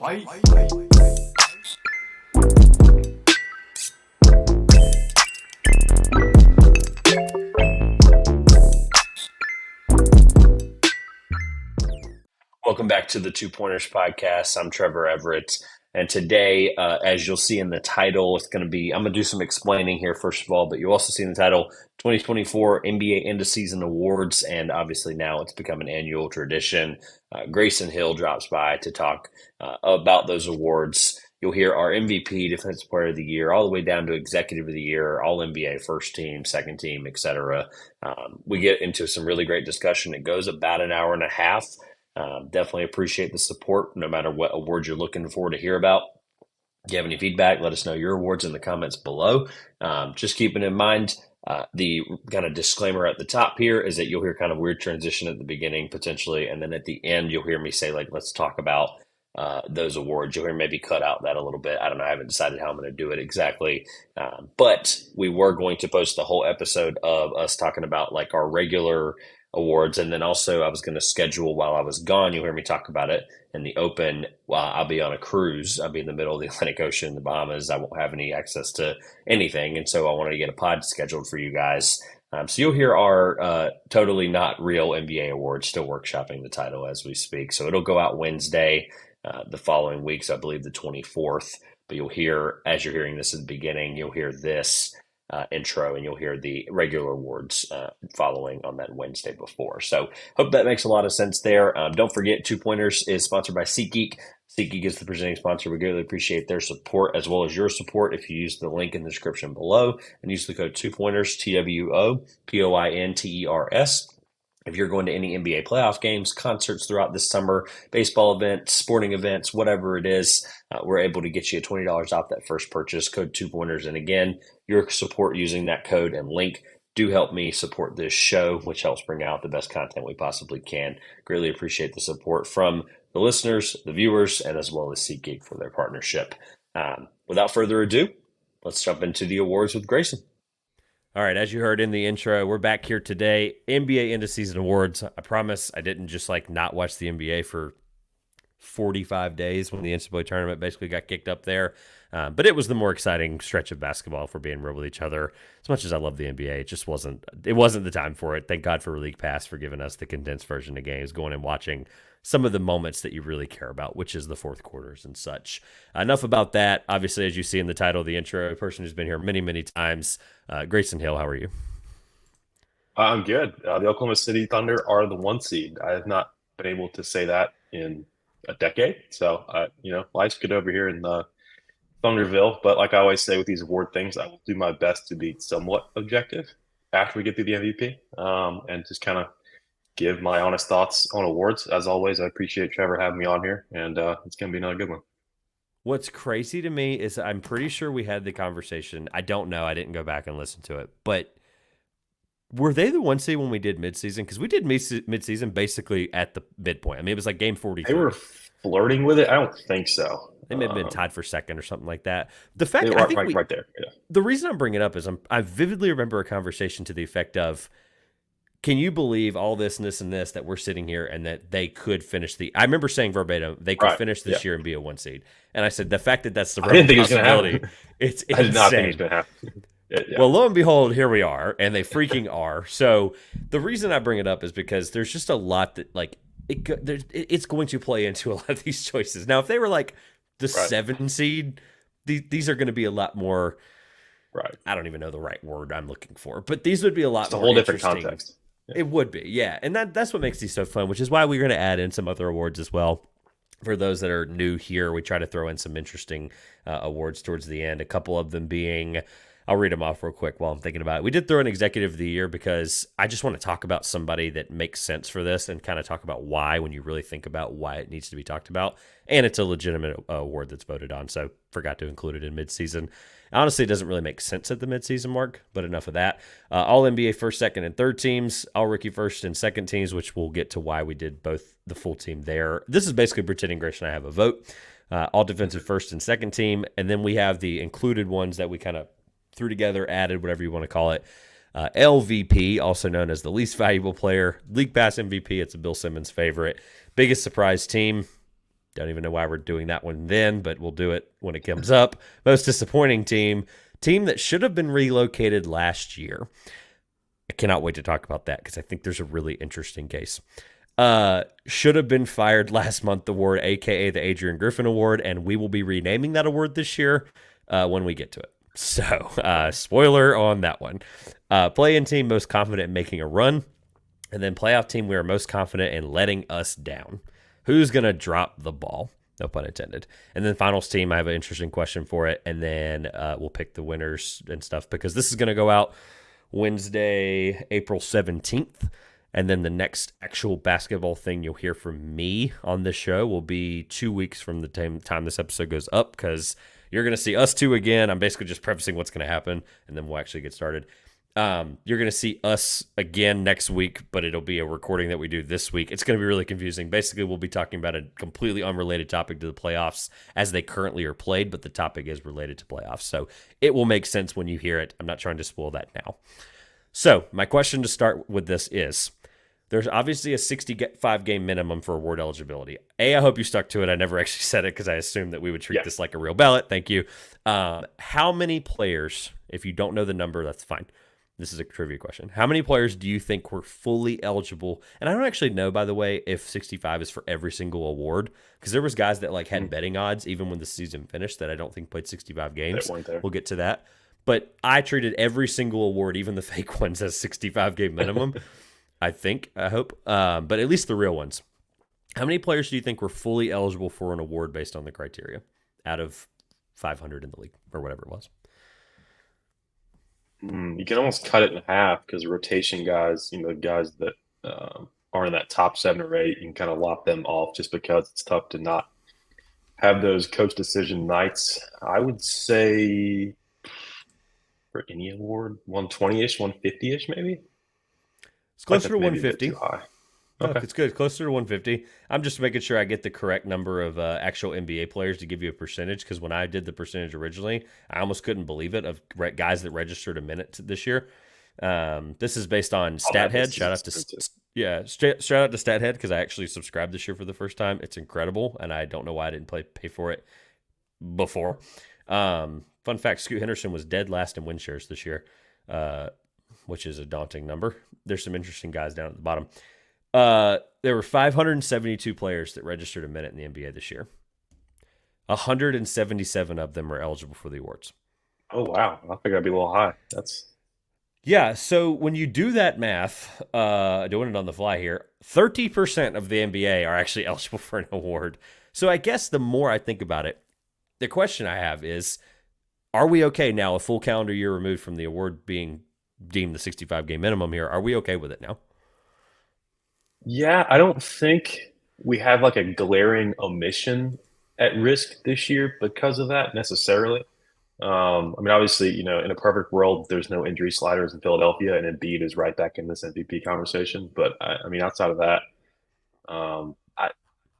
Welcome back to the Two Pointers podcast. I'm Trevor Everett. And today, as you'll see in the title, I'm going to do some explaining here, first of all, but you'll also see in the title 2024 NBA End of Season Awards. And obviously now it's become an annual tradition. Grayson Hill drops by to talk about those awards. You'll hear our MVP, Defensive Player of the Year, all the way down to Executive of the Year, All NBA, First Team, Second Team, etc. We get into some really great discussion. It goes about an hour and a half. Definitely appreciate the support, no matter what award you're looking for to hear about. If you have any feedback, let us know your awards in the comments below. Just keeping in mind, the kind of disclaimer at the top here is that you'll hear kind of weird transition at the beginning potentially, and then at the end you'll hear me say, like, let's talk about those awards. You'll hear maybe cut out that a little bit. I don't know. I haven't decided how I'm going to do it exactly. But we were going to post the whole episode of us talking about like our regular awards. And then also I was going to schedule while I was gone. You'll hear me talk about it in the open while I'll be on a cruise. I'll be in the middle of the Atlantic Ocean, the Bahamas. I won't have any access to anything. And so I wanted to get a pod scheduled for you guys. So you'll hear our totally not real NBA awards, still workshopping the title as we speak. So it'll go out Wednesday, the following week. So I believe the 24th. But you'll hear, as you're hearing this at the beginning, you'll hear this intro, and you'll hear the regular awards following on that Wednesday before. So hope that makes a lot of sense there. Don't forget, Two Pointers is sponsored by SeatGeek. SeatGeek is the presenting sponsor. We greatly appreciate their support as well as your support if you use the link in the description below and use the code 2Pointers, TWOPOINTERS. If you're going to any NBA playoff games, concerts throughout this summer, baseball events, sporting events, whatever it is, we're able to get you $20 off that first purchase, code 2Pointers. And again, your support using that code and link do help me support this show, which helps bring out the best content we possibly can. Greatly appreciate the support from the listeners, the viewers, and as well as SeatGeek for their partnership. Without further ado, let's jump into the awards with Grayson. All right, as you heard in the intro, we're back here today. NBA End of Season Awards. I promise I didn't just not watch the NBA for 45 days when the NCAA tournament basically got kicked up there. But it was the more exciting stretch of basketball, if we're being real with each other. As much as I love the NBA, it wasn't the time for it. Thank God for League Pass for giving us the condensed version of games, going and watching some of the moments that you really care about, which is the fourth quarters and such. Enough about that. Obviously, as you see in the title of the intro, a person who's been here many, many times, Grayson Hill, how are you? I'm good. The Oklahoma City Thunder are the 1 seed. I have not been able to say that in a decade. So, life's good over here in Thunderville. But like I always say with these award things, I will do my best to be somewhat objective after we get through the MVP and just kind of give my honest thoughts on awards. As always, I appreciate Trevor having me on here, and it's going to be another good one. What's crazy to me is I'm pretty sure we had the conversation. I don't know. I didn't go back and listen to it. But were they the 1 seed when we did midseason? Because we did midseason basically at the midpoint. I mean, it was like game 43. They were flirting with it? I don't think so. They may have been tied for second or something like that. The fact right there. Yeah. The reason I'm bringing it up is I vividly remember a conversation to the effect of, can you believe all this and this and this that we're sitting here and that they could finish I remember saying verbatim, they could finish this year and be a 1 seed. And I said, the fact that that's the I didn't think it was going to happen. It's I did not think it was going to happen. Yeah. Well, lo and behold, here we are, and they freaking are. So the reason I bring it up is because there's just a lot that, it's going to play into a lot of these choices. Now, if they were like the 7 seed, these are going to be a lot more. Right. I don't even know the right word I'm looking for, but these would be a lot more. It's a whole different context. Yeah. It would be, yeah. And that's what makes these so fun, which is why we're going to add in some other awards as well. For those that are new here, we try to throw in some interesting awards towards the end, a couple of them being, I'll read them off real quick while I'm thinking about it. We did throw in Executive of the Year because I just want to talk about somebody that makes sense for this and kind of talk about why when you really think about why it needs to be talked about. And it's a legitimate award that's voted on, so forgot to include it in midseason. Honestly, it doesn't really make sense at the midseason mark, but enough of that. All NBA first, second, and third teams, all rookie first and second teams, which we'll get to why we did both the full team there. This is basically pretending Grayson and I have a vote. All defensive first and second team, and then we have the included ones that we kind of threw together, added, whatever you want to call it. LVP, also known as the least valuable player. League Pass MVP, it's a Bill Simmons favorite. Biggest surprise team. Don't even know why we're doing that one then, but we'll do it when it comes up. Most disappointing team that should have been relocated last year. I cannot wait to talk about that because I think there's a really interesting case. Should have been fired last month award, aka the Adrian Griffin Award, and we will be renaming that award this year when we get to it. So, spoiler on that one. Play-in team most confident in making a run, and then playoff team we are most confident in letting us down. Who's going to drop the ball? No pun intended. And then finals team, I have an interesting question for it, and then we'll pick the winners and stuff because this is going to go out Wednesday, April 17th. And then the next actual basketball thing you'll hear from me on this show will be 2 weeks from the time this episode goes up because you're going to see us two again. I'm basically just prefacing what's going to happen, and then we'll actually get started. You're going to see us again next week, but it'll be a recording that we do this week. It's going to be really confusing. Basically, we'll be talking about a completely unrelated topic to the playoffs as they currently are played, but the topic is related to playoffs. So it will make sense when you hear it. I'm not trying to spoil that now. So my question to start with this is, there's obviously a 65-game minimum for award eligibility. I hope you stuck to it. I never actually said it because I assumed that we would treat this like a real ballot. Thank you. How many players, if you don't know the number, that's fine. This is a trivia question. How many players do you think were fully eligible? And I don't actually know, by the way, if 65 is for every single award because there was guys that like had betting odds even when the season finished that I don't think played 65 games. We'll get to that. But I treated every single award, even the fake ones, as 65-game minimum. I hope. But at least the real ones. How many players do you think were fully eligible for an award based on the criteria out of 500 in the league or whatever it was? You can almost cut it in half because rotation guys, guys that are in that top 7 or 8, you can kind of lop them off just because it's tough to not have those coach decision nights. I would say for any award, 120-ish, 150-ish maybe. It's closer to 150. Too high. Okay. It's good. Closer to 150. I'm just making sure I get the correct number of actual NBA players to give you a percentage because when I did the percentage originally, I almost couldn't believe it of guys that registered a minute this year. This is based on StatHead. Shout out to StatHead because I actually subscribed this year for the first time. It's incredible, and I don't know why I didn't pay for it before. Fun fact: Scoot Henderson was dead last in win shares this year, which is a daunting number. There's some interesting guys down at the bottom. There were 572 players that registered a minute in the NBA this year. 177 of them are eligible for the awards. Oh, wow. I think I'd be a little high. Yeah, so when you do that math, doing it on the fly here, 30% of the NBA are actually eligible for an award. So I guess the more I think about it, the question I have is, are we okay now, a full calendar year removed from the award being deemed the 65-game minimum here? Are we okay with it now? Yeah, I don't think we have like a glaring omission at risk this year because of that necessarily. Obviously, in a perfect world, there's no injury sliders in Philadelphia, and Embiid is right back in this MVP conversation. But outside of that,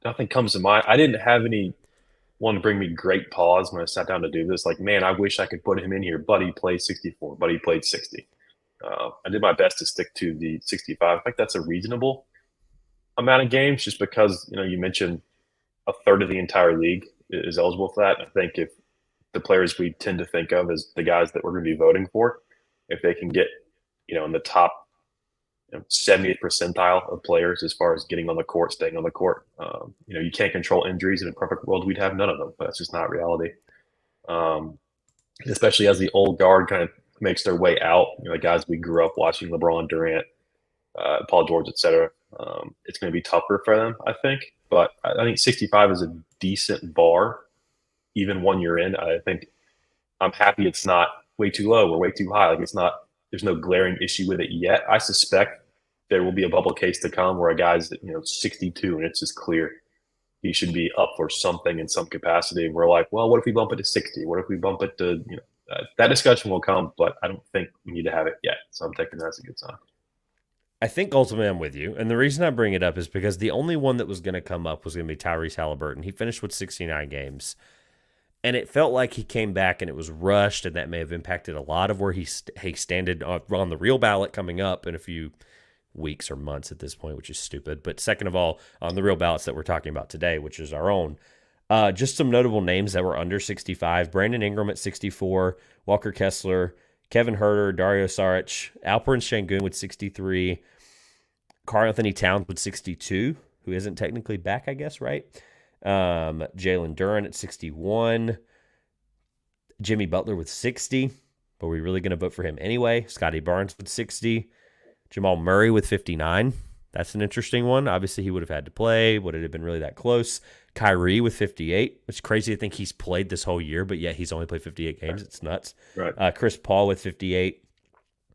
nothing comes to mind. I didn't have anyone bring me great pause when I sat down to do this. Like, man, I wish I could put him in here, but he played 64, but he played 60. I did my best to stick to the 65. I think that's a reasonable amount of games just because, you mentioned a third of the entire league is eligible for that. I think if the players we tend to think of as the guys that we're going to be voting for, if they can get, in the top 70th percentile of players as far as getting on the court, staying on the court, you can't control injuries. In a perfect world, we'd have none of them, but that's just not reality. Especially as the old guard kind of makes their way out, the guys we grew up watching, LeBron, Durant, Paul George, etc. It's going to be tougher for them, I think. But I think 65 is a decent bar, even 1 year in. I think I'm happy it's not way too low or way too high. Like there's no glaring issue with it yet. I suspect there will be a bubble case to come where a guy's 62 and it's just clear he should be up for something in some capacity. And we're like, well, what if we bump it to 60? What if we bump it to that discussion will come, but I don't think we need to have it yet. So I'm taking that as a good sign. I think ultimately I'm with you. And the reason I bring it up is because the only one that was going to come up was going to be Tyrese Halliburton. He finished with 69 games. And it felt like he came back and it was rushed, and that may have impacted a lot of where he standed on the real ballot coming up in a few weeks or months at this point, which is stupid. But second of all, on the real ballots that we're talking about today, which is our own, just some notable names that were under 65. Brandon Ingram at 64, Walker Kessler, Kevin Herter, Dario Saric, Alperen Sengun with 63, Karl Anthony Towns with 62, who isn't technically back, I guess, right? Jalen Duren at 61, Jimmy Butler with 60, but we're really going to vote for him anyway. Scotty Barnes with 60, Jamal Murray with 59. That's an interesting one. Obviously, he would have had to play. Would it have been really that close? Kyrie with 58. It's crazy to think he's played this whole year, but yet he's only played 58 games. It's nuts. Right. Chris Paul with 58.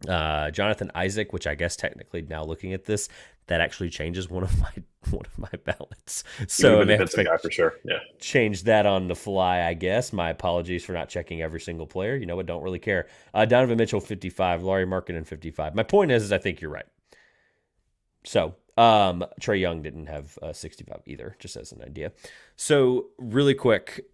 Jonathan Isaac, which I guess technically now looking at this, that actually changes one of my ballots. So that's a guy for sure. Yeah. Change that on the fly, I guess. My apologies for not checking every single player. You know what? Don't really care. Donovan Mitchell 55. Laurie Markkinen 55. My point is I think you're right. So Trae Young didn't have 65 either, just as an idea. So really quick,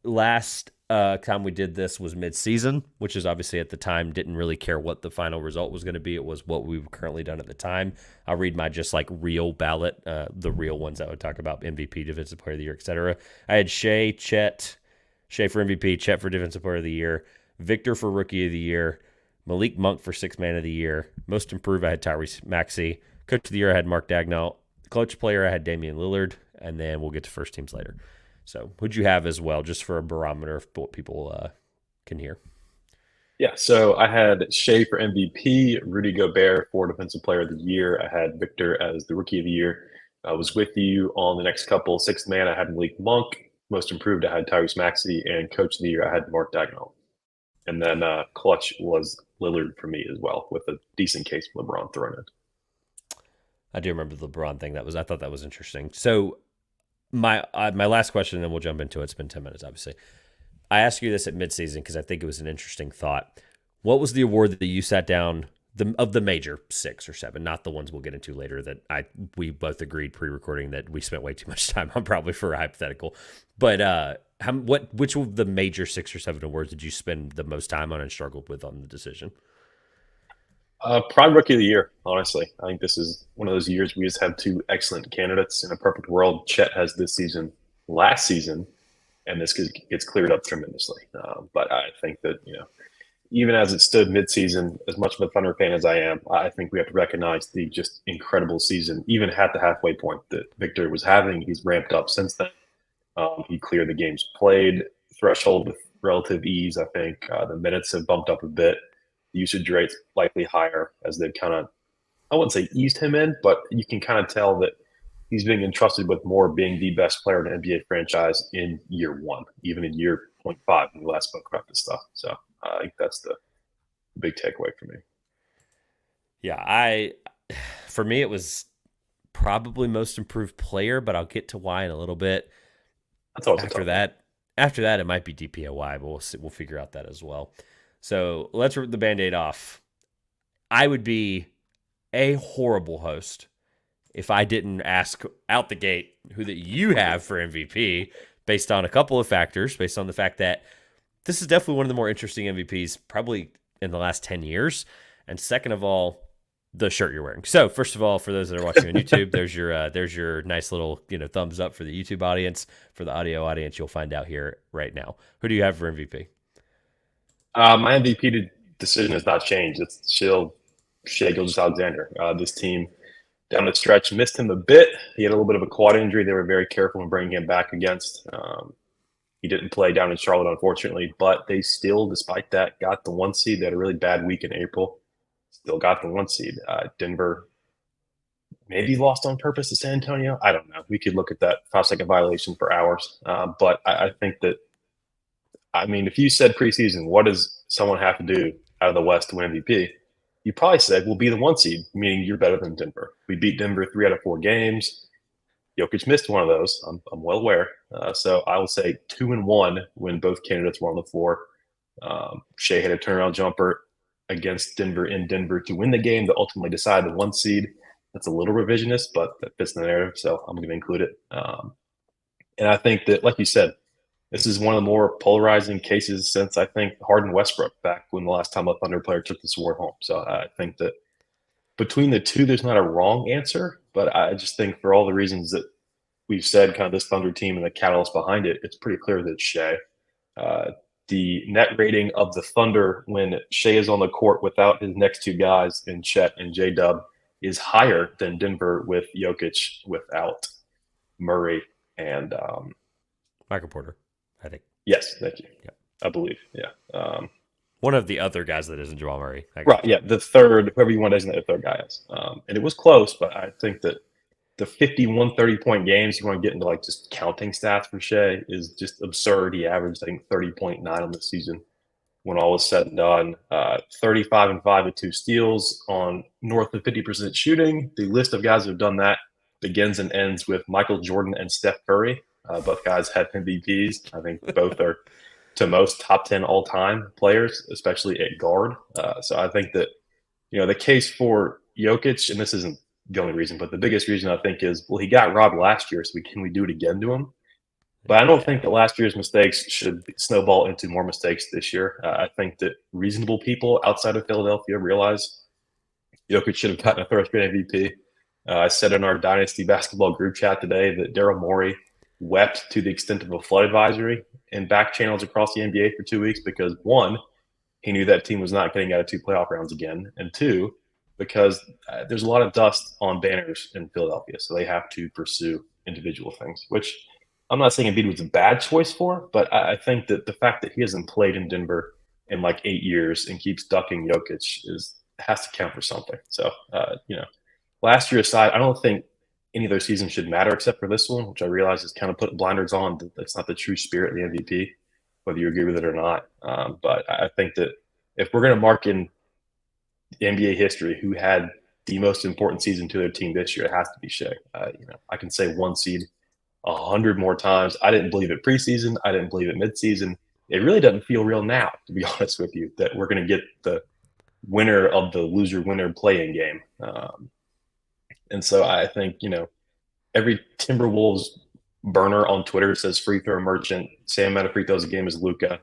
last time we did this was mid-season, which is obviously at the time didn't really care what the final result was going to be. It was what we've currently done at the time. I'll read my just like real ballot, the real ones that would talk about MVP, Defensive Player of the Year, etc. I had Shea for MVP, Chet for Defensive Player of the Year, Victor for Rookie of the Year, Malik Monk for Sixth Man of the Year. Most Improved, I had Tyrese Maxey. Coach of the Year, I had Mark Dagnall. Clutch Player, I had Damian Lillard. And then we'll get to first teams later. So who'd you have as well, just for a barometer of what people can hear? Yeah, so I had Shea for MVP, Rudy Gobert for Defensive Player of the Year. I had Victor as the Rookie of the Year. I was with you on the next couple. Sixth Man, I had Malik Monk. Most Improved, I had Tyrese Maxey. And Coach of the Year, I had Mark Dagnall. And then Clutch was Lillard for me as well, with a decent case of LeBron thrown in. I do remember the LeBron thing. I thought that was interesting. So my last question, and then we'll jump into it. It's been 10 minutes, obviously. I asked you this at midseason because I think it was an interesting thought. What was the award that you sat down of the major 6 or 7, not the ones we'll get into later that we both agreed pre-recording that we spent way too much time on, probably for a hypothetical. But which of the major 6 or 7 awards did you spend the most time on and struggled with on the decision? Probably Rookie of the Year, honestly. I think this is one of those years we just have 2 excellent candidates. In a perfect world, Chet has this season, last season, and this gets cleared up tremendously. But I think that, even as it stood midseason, as much of a Thunder fan as I am, I think we have to recognize the just incredible season, even at the halfway point that Victor was having. He's ramped up since then. He cleared the games played threshold with relative ease, I think. The minutes have bumped up a bit. Usage rates likely higher as they've kind of, I wouldn't say eased him in, but you can kind of tell that he's being entrusted with more being the best player in an NBA franchise in year 1, even in year 0.5 when we last spoke about this stuff. So I think that's the big takeaway for me. Yeah, for me, it was probably Most Improved Player, but I'll get to why in a little bit. That's also after that, it might be DPOY, but we'll figure out that as well. So let's rip the Band-Aid off. I would be a horrible host if I didn't ask out the gate who that you have for MVP based on a couple of factors, based on the fact that this is definitely one of the more interesting MVPs probably in the last 10 years. And second of all, the shirt you're wearing. So first of all, for those that are watching on YouTube, there's your nice little thumbs up for the YouTube audience. For the audio audience, you'll find out here right now. Who do you have for MVP? My MVP decision has not changed. It's still Shai Gilgeous-Alexander. This team down the stretch missed him a bit. He had a little bit of a quad injury. They were very careful in bringing him back against. He didn't play down in Charlotte, unfortunately, but they still, despite that, got the 1 seed. They had a really bad week in April. Still got the 1 seed. Denver maybe lost on purpose to San Antonio. I don't know. We could look at that 5-second violation for hours. But I think that, if you said preseason, what does someone have to do out of the West to win MVP? You probably said, we'll be the 1 seed, meaning you're better than Denver. We beat Denver 3 out of 4 games. Jokic missed one of those. I'm well aware. So I will say 2-1 when both candidates were on the floor. Shai had a turnaround jumper against Denver in Denver to win the game that ultimately decided the 1 seed. That's a little revisionist, but that fits the narrative, so I'm going to include it. And I think that, like you said, this is one of the more polarizing cases since, I think, Harden Westbrook back when the last time a Thunder player took this award home. So I think that between the two, there's not a wrong answer, but I just think for all the reasons that we've said, kind of this Thunder team and the catalyst behind it, it's pretty clear that Shea. Uh, the net rating of the Thunder when Shea is on the court without his next two guys in Chet and J Dub is higher than Denver with Jokic without Murray and Michael Porter, I think. yes, thank you. Yep. I believe, yeah. One of the other guys that isn't Jamal Murray. Right, yeah, the third, whoever you want to designate the third guy is. And it was close, but I think that the 51 30-point games, you want to get into like just counting stats for Shea, is just absurd. He averaged, I think, 30.9 on the season when all was said and done. 35 and 5 with 2 steals on north of 50% shooting. The list of guys who have done that begins and ends with Michael Jordan and Steph Curry. Both guys had MVPs. I think both are to most top 10 all-time players, especially at guard. So I think that, the case for Jokic, and this isn't the only reason, but the biggest reason I think is, well, he got robbed last year, so can we do it again to him? But I don't think that last year's mistakes should snowball into more mistakes this year. I think that reasonable people outside of Philadelphia realize Jokic should have gotten a first-straight MVP. I said in our Dynasty basketball group chat today that Daryl Morey wept to the extent of a flood advisory in back channels across the NBA for 2 weeks because, one, he knew that team was not getting out of 2 playoff rounds again, and two, because there's a lot of dust on banners in Philadelphia, so they have to pursue individual things, which I'm not saying Embiid was a bad choice for, but I think that the fact that he hasn't played in Denver in like 8 years and keeps ducking Jokic has to count for something. So, last year aside, I don't think any of their seasons should matter except for this one, which I realize is kind of putting blinders on. That's not the true spirit of the MVP, whether you agree with it or not. But I think that if we're going to mark in NBA history who had the most important season to their team this year, it has to be Shea. I can say 1 seed 100 more times. I didn't believe it preseason. I didn't believe it midseason. It really doesn't feel real now, to be honest with you, that we're going to get the winner of the loser-winner play-in game. And so I think, every Timberwolves burner on Twitter says free throw merchant, same amount of free throws a game as Luka.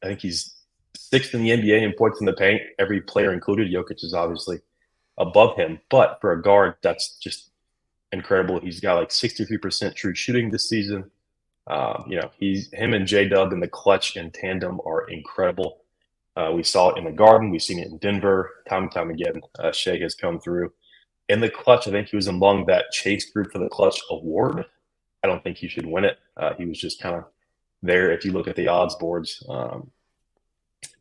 I think he's 6th in the NBA in points in the paint, every player included. Jokic is obviously above him. But for a guard, that's just incredible. He's got like 63% true shooting this season. Him and J-Dub in the clutch and tandem are incredible. We saw it in the Garden. We've seen it in Denver. Time and time again, Shea has come through. In the clutch, I think he was among that Chase Group for the Clutch award. I don't think he should win it. He was just kind of there if you look at the odds boards.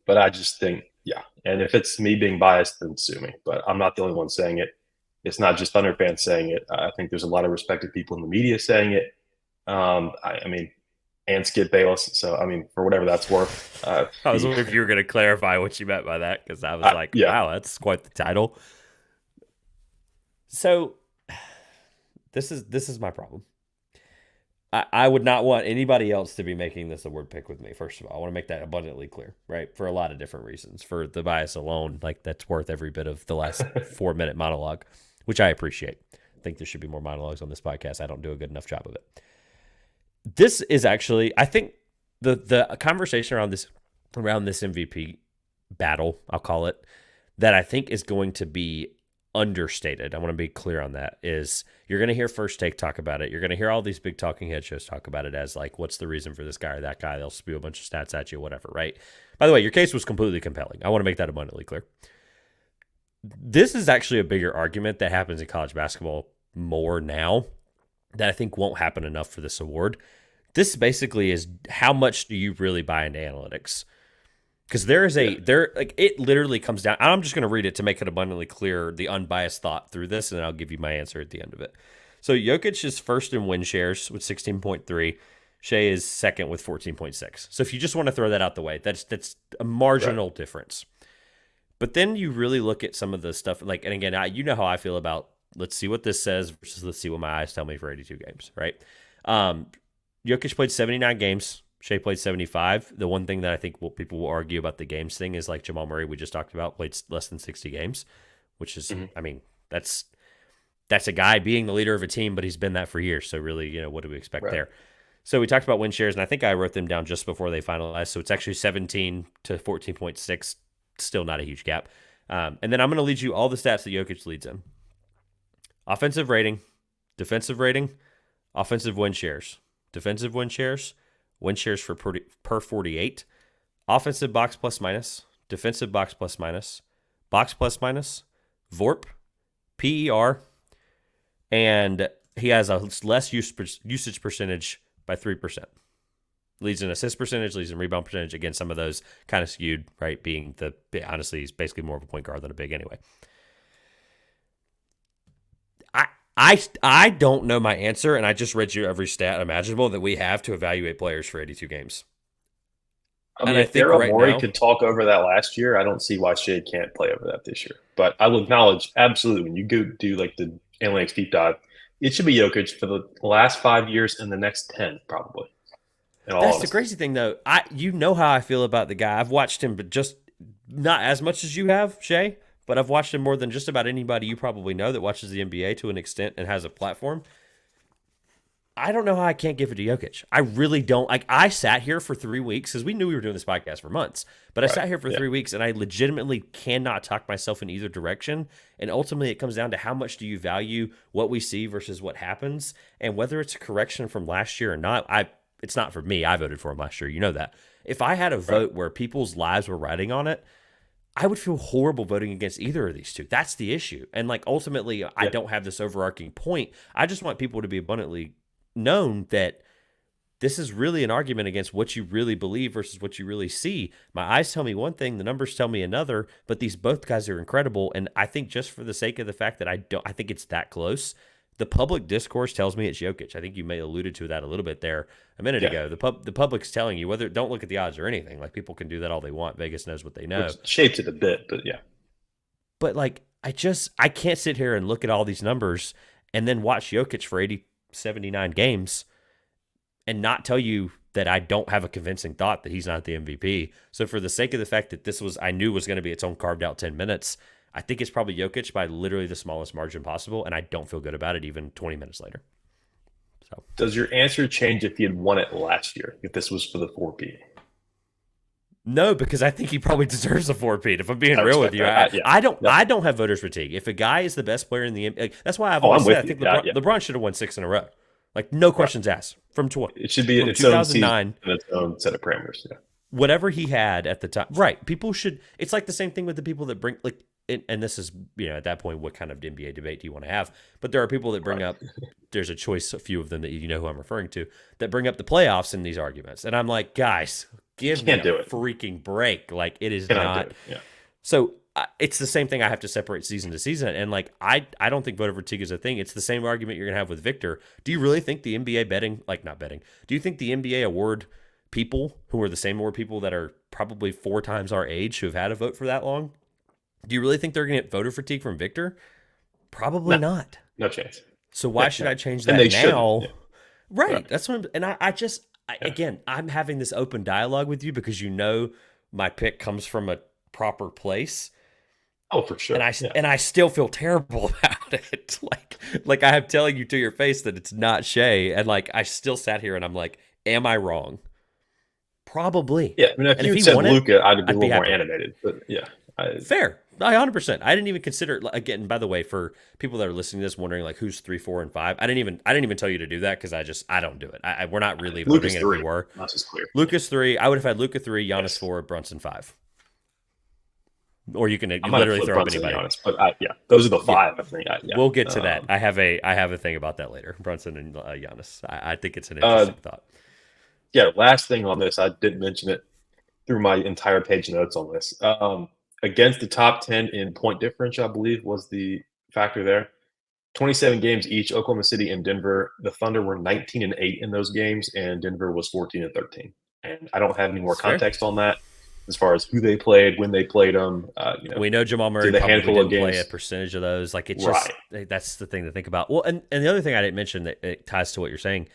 But I just think, yeah. And if it's me being biased, then sue me. But I'm not the only one saying it. It's not just Thunder fans saying it. I think there's a lot of respected people in the media saying it. And Skip Bayless. So, for whatever that's worth. I was wondering if you were going to clarify what you meant by that, because I was wow, that's quite the title. So, this is my problem. I would not want anybody else to be making this award pick with me, first of all. I want to make that abundantly clear, right? For a lot of different reasons. For the bias alone, that's worth every bit of the last 4-minute monologue, which I appreciate. I think there should be more monologues on this podcast. I don't do a good enough job of it. This is actually, I think, the conversation around this MVP battle, I'll call it, that I think is going to be understated. I want to be clear on that. Is you're going to hear First Take talk about it. You're going to hear all these big talking head shows talk about it as like, what's the reason for this guy or that guy? They'll spew a bunch of stats at you, whatever, right? By the way, your case was completely compelling. I want to make that abundantly clear. This is actually a bigger argument that happens in college basketball more now that I think won't happen enough for this award. This basically is, how much do you really buy into analytics? Because it literally comes down. I'm just going to read it to make it abundantly clear, the unbiased thought through this, and then I'll give you my answer at the end of it. So Jokic is first in win shares with 16.3. Shea is second with 14.6. So if you just want to throw that out the way, that's a marginal difference. But then you really look at some of the stuff, and again, you know how I feel about, let's see what this says versus let's see what my eyes tell me for 82 games, right? Jokic played 79 games. Shea played 75. The one thing that I think people will argue about the games thing is like Jamal Murray, we just talked about, played less than 60 games, which is, that's a guy being the leader of a team, but he's been that for years. So really, what do we expect there? So we talked about win shares, and I think I wrote them down just before they finalized. So it's actually 17 to 14.6, still not a huge gap. And then I'm going to lead you all the stats that Jokic leads in. Offensive rating, defensive rating, offensive win shares, defensive win shares for per 48, offensive box plus minus, defensive box plus minus, VORP, PER, and he has a less usage percentage by 3%. Leads in assist percentage, leads in rebound percentage. Again, some of those kind of skewed, right? Being honestly, he's basically more of a point guard than a big anyway. I don't know my answer, and I just read you every stat imaginable that we have to evaluate players for 82 games. I mean, if Daryl Morey could talk over that last year, I don't see why Shea can't play over that this year. But I will acknowledge, absolutely, when you go do like the analytics deep dive, it should be Jokic for the last 5 years and the next 10, probably. That's the crazy thing, though. You know how I feel about the guy. I've watched him, but just not as much as you have, Shay. But I've watched him more than just about anybody you probably know that watches the NBA to an extent and has a platform. I don't know how I can't give it to Jokic. I really don't. Like, I sat here for 3 weeks because we knew we were doing this podcast for months. But I sat here for 3 weeks and I legitimately cannot talk myself in either direction. And ultimately, it comes down to how much do you value what we see versus what happens, and whether it's a correction from last year or not. It's not for me. I voted for him last year. You know that. If I had a vote where people's lives were riding on it, I would feel horrible voting against either of these two. That's the issue. And like ultimately, I don't have this overarching point. I just want people to be abundantly known that this is really an argument against what you really believe versus what you really see. My eyes tell me one thing, the numbers tell me another, but these both guys are incredible. And I think just for the sake of the fact that I think it's that close, the public discourse tells me it's Jokic. I think you may have alluded to that a little bit there a minute ago. The public's telling you don't look at the odds or anything. Like, people can do that all they want. Vegas knows what they know. Which shapes it a bit, but yeah. But like, I can't sit here and look at all these numbers and then watch Jokic for 79 games and not tell you that I don't have a convincing thought that he's not the MVP. So for the sake of the fact that I knew was going to be its own carved out 10 minutes, I think it's probably Jokic by literally the smallest margin possible, and I don't feel good about it even 20 minutes later. So, does your answer change if he had won it last year, if this was for the 4P? No, because I think he probably deserves a 4P. If I'm being real with you, I don't have voters fatigue. If a guy is the best player in the NBA, that's why I've always said I think LeBron should have won 6 in a row. Like, no questions asked. From it should be in its 2009 and its own set of parameters. Yeah. Whatever he had at the time, right? People should. It's like the same thing with the people that bring like. And this is, at that point, what kind of NBA debate do you want to have? But there are people that bring up, there's a choice, a few of them that you know who I'm referring to, that bring up the playoffs in these arguments. And I'm like, guys, give me a freaking break. Like, it is not. Yeah. So it's the same thing. I have to separate season to season. And like, I don't think voter fatigue is a thing. It's the same argument you're going to have with Victor. Do you really think the NBA do you think the NBA award people who are the same award people that are probably 4 times our age who have had a vote for that long? Do you really think they're going to get voter fatigue from Victor? Probably not. No chance. So why should I change that now? Yeah. Right. That's what again, I'm having this open dialogue with you because my pick comes from a proper place. Oh, for sure. And I still feel terrible about it. Like I am telling you to your face that it's not Shea, and like I still sat here and I'm like, am I wrong? Probably. Yeah. I mean, if you said Luka, I'd be a little more animated. But yeah. Fair. 100%. I didn't even consider, again, by the way, for people that are listening to this wondering like who's 3, 4, and 5, I didn't even tell you to do that because I don't do it. We're not really voting it if we were. That's just clear. Lucas 3. I would have had Luka 3, Giannis 4, Brunson 5. Or you can literally throw up anybody. But those are the 5. I think. We'll get to that. I have a thing about that later. Brunson and Giannis. I think it's an interesting thought. Yeah. Last thing on this, I didn't mention it through my entire page notes on this. Against the top 10 in point differential, I believe, was the factor there. 27 games each, Oklahoma City and Denver. The Thunder were 19-8 in those games, and Denver was 14-13. And I don't have any more context on that as far as who they played, when they played them. We know Jamal Murray probably didn't play a percentage of those. Like, it's just that's the thing to think about. Well, and the other thing I didn't mention that it ties to what you're saying,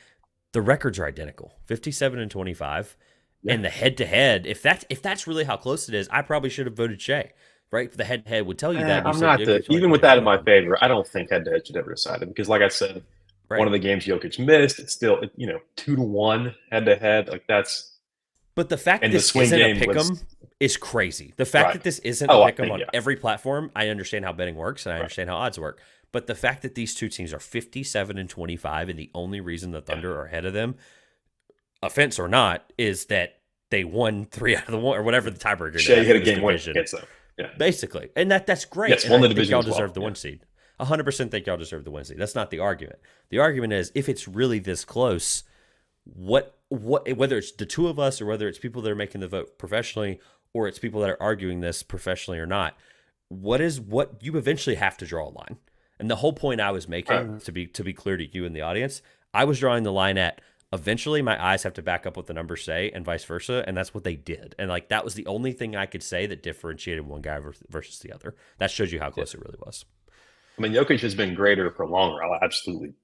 the records are identical, 57-25. Yeah. And the head-to-head, if that's really how close it is, I probably should have voted Shea, right? The head-to-head would tell you that. I'm not even with that in my favor. I don't think head-to-head should ever decide it because, like I said, one of the games Jokic missed, it's still 2-1 head-to-head. Like that's. But the fact that this isn't a pick'em is crazy. The fact that this isn't a pick 'em on every platform, I understand how betting works and I understand how odds work. But the fact that these two teams are 57 and 25, and the only reason the Thunder are ahead of them, offense or not, is that they won 3 out of the 1 or whatever the tiebreaker. Shea hit a game winner against them. Yeah. Basically. And that's great. Yes, and won the I think division y'all as well. deserve the 1 seed. 100% think y'all deserve the 1 seed. That's not the argument. The argument is if it's really this close, what whether it's the two of us or whether it's people that are making the vote professionally or it's people that are arguing this professionally or not, what you eventually have to draw a line. And the whole point I was making, to be clear to you and the audience, I was drawing the line at eventually my eyes have to back up what the numbers say and vice versa, and that's what they did. And like that was the only thing I could say that differentiated one guy versus the other. That shows you how close it really was. I mean, Jokic has been greater for longer. I'll absolutely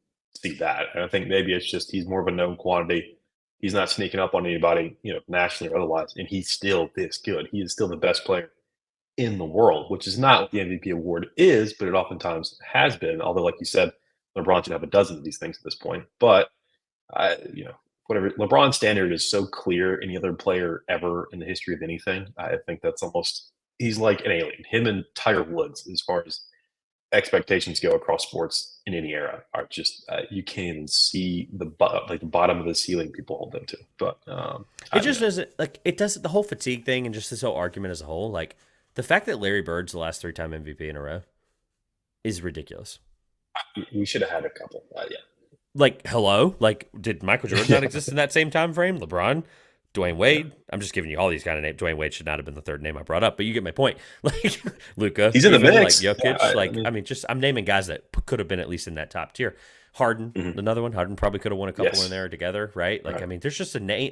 see that. And I think maybe it's just he's more of a known quantity. He's not sneaking up on anybody, nationally or otherwise, and he's still this good. He is still the best player in the world, which is not what the MVP award is, but it oftentimes has been. Although, like you said, LeBron should have a dozen of these things at this point. But whatever, LeBron's standard is so clear. Any other player ever in the history of anything, I think that's he's like an alien. Him and Tiger Woods, as far as expectations go across sports in any era, are just you can't even see the bottom of the ceiling people hold them to. But it just doesn't the whole fatigue thing and just this whole argument as a whole. Like the fact that Larry Bird's the last 3-time MVP in a row is ridiculous. We should have had a couple. Yeah. Like, hello? Like, did Michael Jordan not exist in that same time frame? LeBron? Dwayne Wade? Yeah. I'm just giving you all these kind of names. Dwayne Wade should not have been the third name I brought up, but you get my point. Like, Luka. He's in the mix. Like, Jokic. I'm naming guys that could have been at least in that top tier. Harden, another one. Harden probably could have won a couple in there together, right? Like, I mean, there's just a name.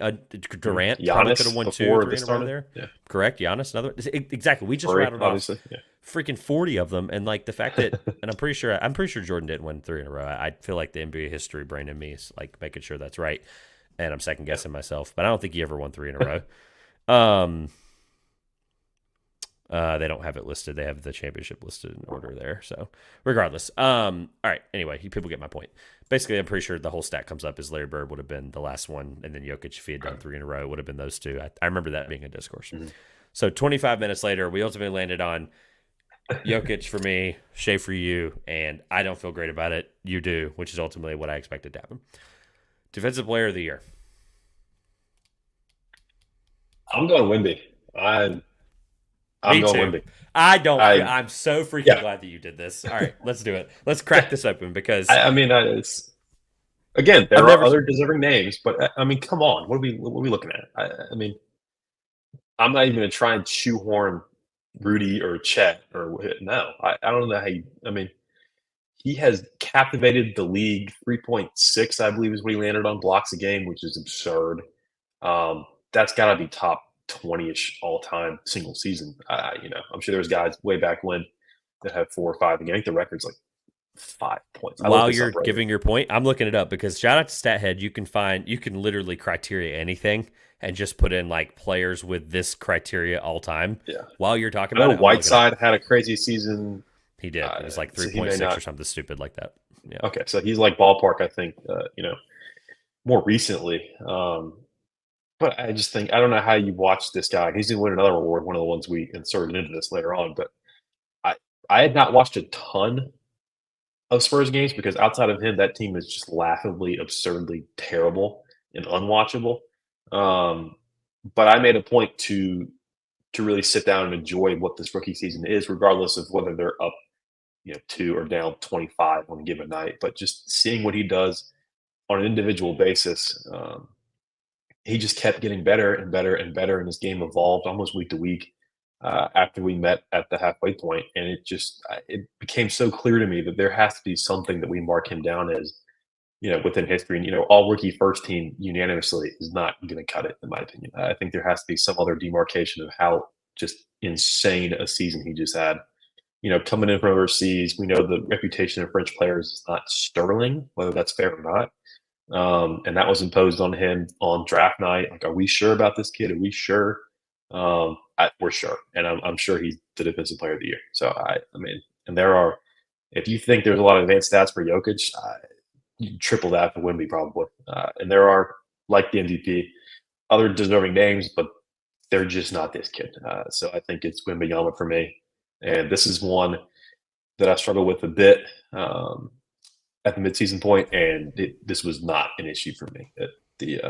Durant probably could have won 2 or 3 in a row there. Yeah. Correct? Giannis, another. Exactly. We just rattled off freaking 40 of them, and like the fact that, and I'm pretty sure Jordan didn't win 3 in a row. I feel like the NBA history brain in me is like making sure that's right, and I'm second guessing myself, but I don't think he ever won 3 in a row. They don't have it listed. They have the championship listed in order there. So regardless, all right. Anyway, people get my point. Basically, I'm pretty sure the whole stat comes up as Larry Bird would have been the last one, and then Jokic, if he had done 3 in a row, would have been those two. I remember that being a discourse. Mm-hmm. So 25 minutes later, we ultimately landed on Jokic for me, Shea for you, and I don't feel great about it. You do, which is ultimately what I expected to happen. Defensive Player of the Year. I'm going Wemby. I'm going Wemby. I'm so freaking glad that you did this. All right, let's do it. Let's crack this open because it's again there are other deserving names, but I mean, come on, what are we looking at? I mean, I'm not even going to try and shoehorn Rudy or Chet or no. I don't know how I mean, he has captivated the league. 3.6, I believe, is what he landed on blocks a game, which is absurd. That's got to be top 20-ish all-time single season. I'm sure there's guys way back when that have 4 or 5. Again, I think the record's like 5 points. While you're giving your point, I'm looking it up because shout out to StatHead. You can literally criteria anything and just put in like players with this criteria all time. Yeah. While you're talking about it, Whiteside had a crazy season. He did. It was like 3.6 or something stupid like that. Yeah. Okay, so he's like ballpark. I think more recently. But I just think, I don't know how you watch this guy. He's going to win another award, one of the ones we inserted into this later on. But I had not watched a ton of Spurs games because outside of him, that team is just laughably, absurdly terrible and unwatchable. But I made a point to really sit down and enjoy what this rookie season is, regardless of whether they're up 2 or down 25 on a given night. But just seeing what he does on an individual basis, he just kept getting better and better and better, and his game evolved almost week to week after we met at the halfway point. And it became so clear to me that there has to be something that we mark him down as, within history. And, all rookie first team unanimously is not going to cut it, in my opinion. I think there has to be some other demarcation of how just insane a season he just had. Coming in from overseas, we know the reputation of French players is not sterling, whether that's fair or not. And that was imposed on him on draft night. Like, are we sure about this kid? Are we sure? We're sure. And I'm sure he's the defensive player of the year. So, I mean, and if you think there's a lot of advanced stats for Jokic, you triple that for Wemby probably. And there are, like the MVP, other deserving names, but they're just not this kid. So I think it's Wembanyama for me. And this is one that I struggled with a bit at the midseason point, and this was not an issue for me at the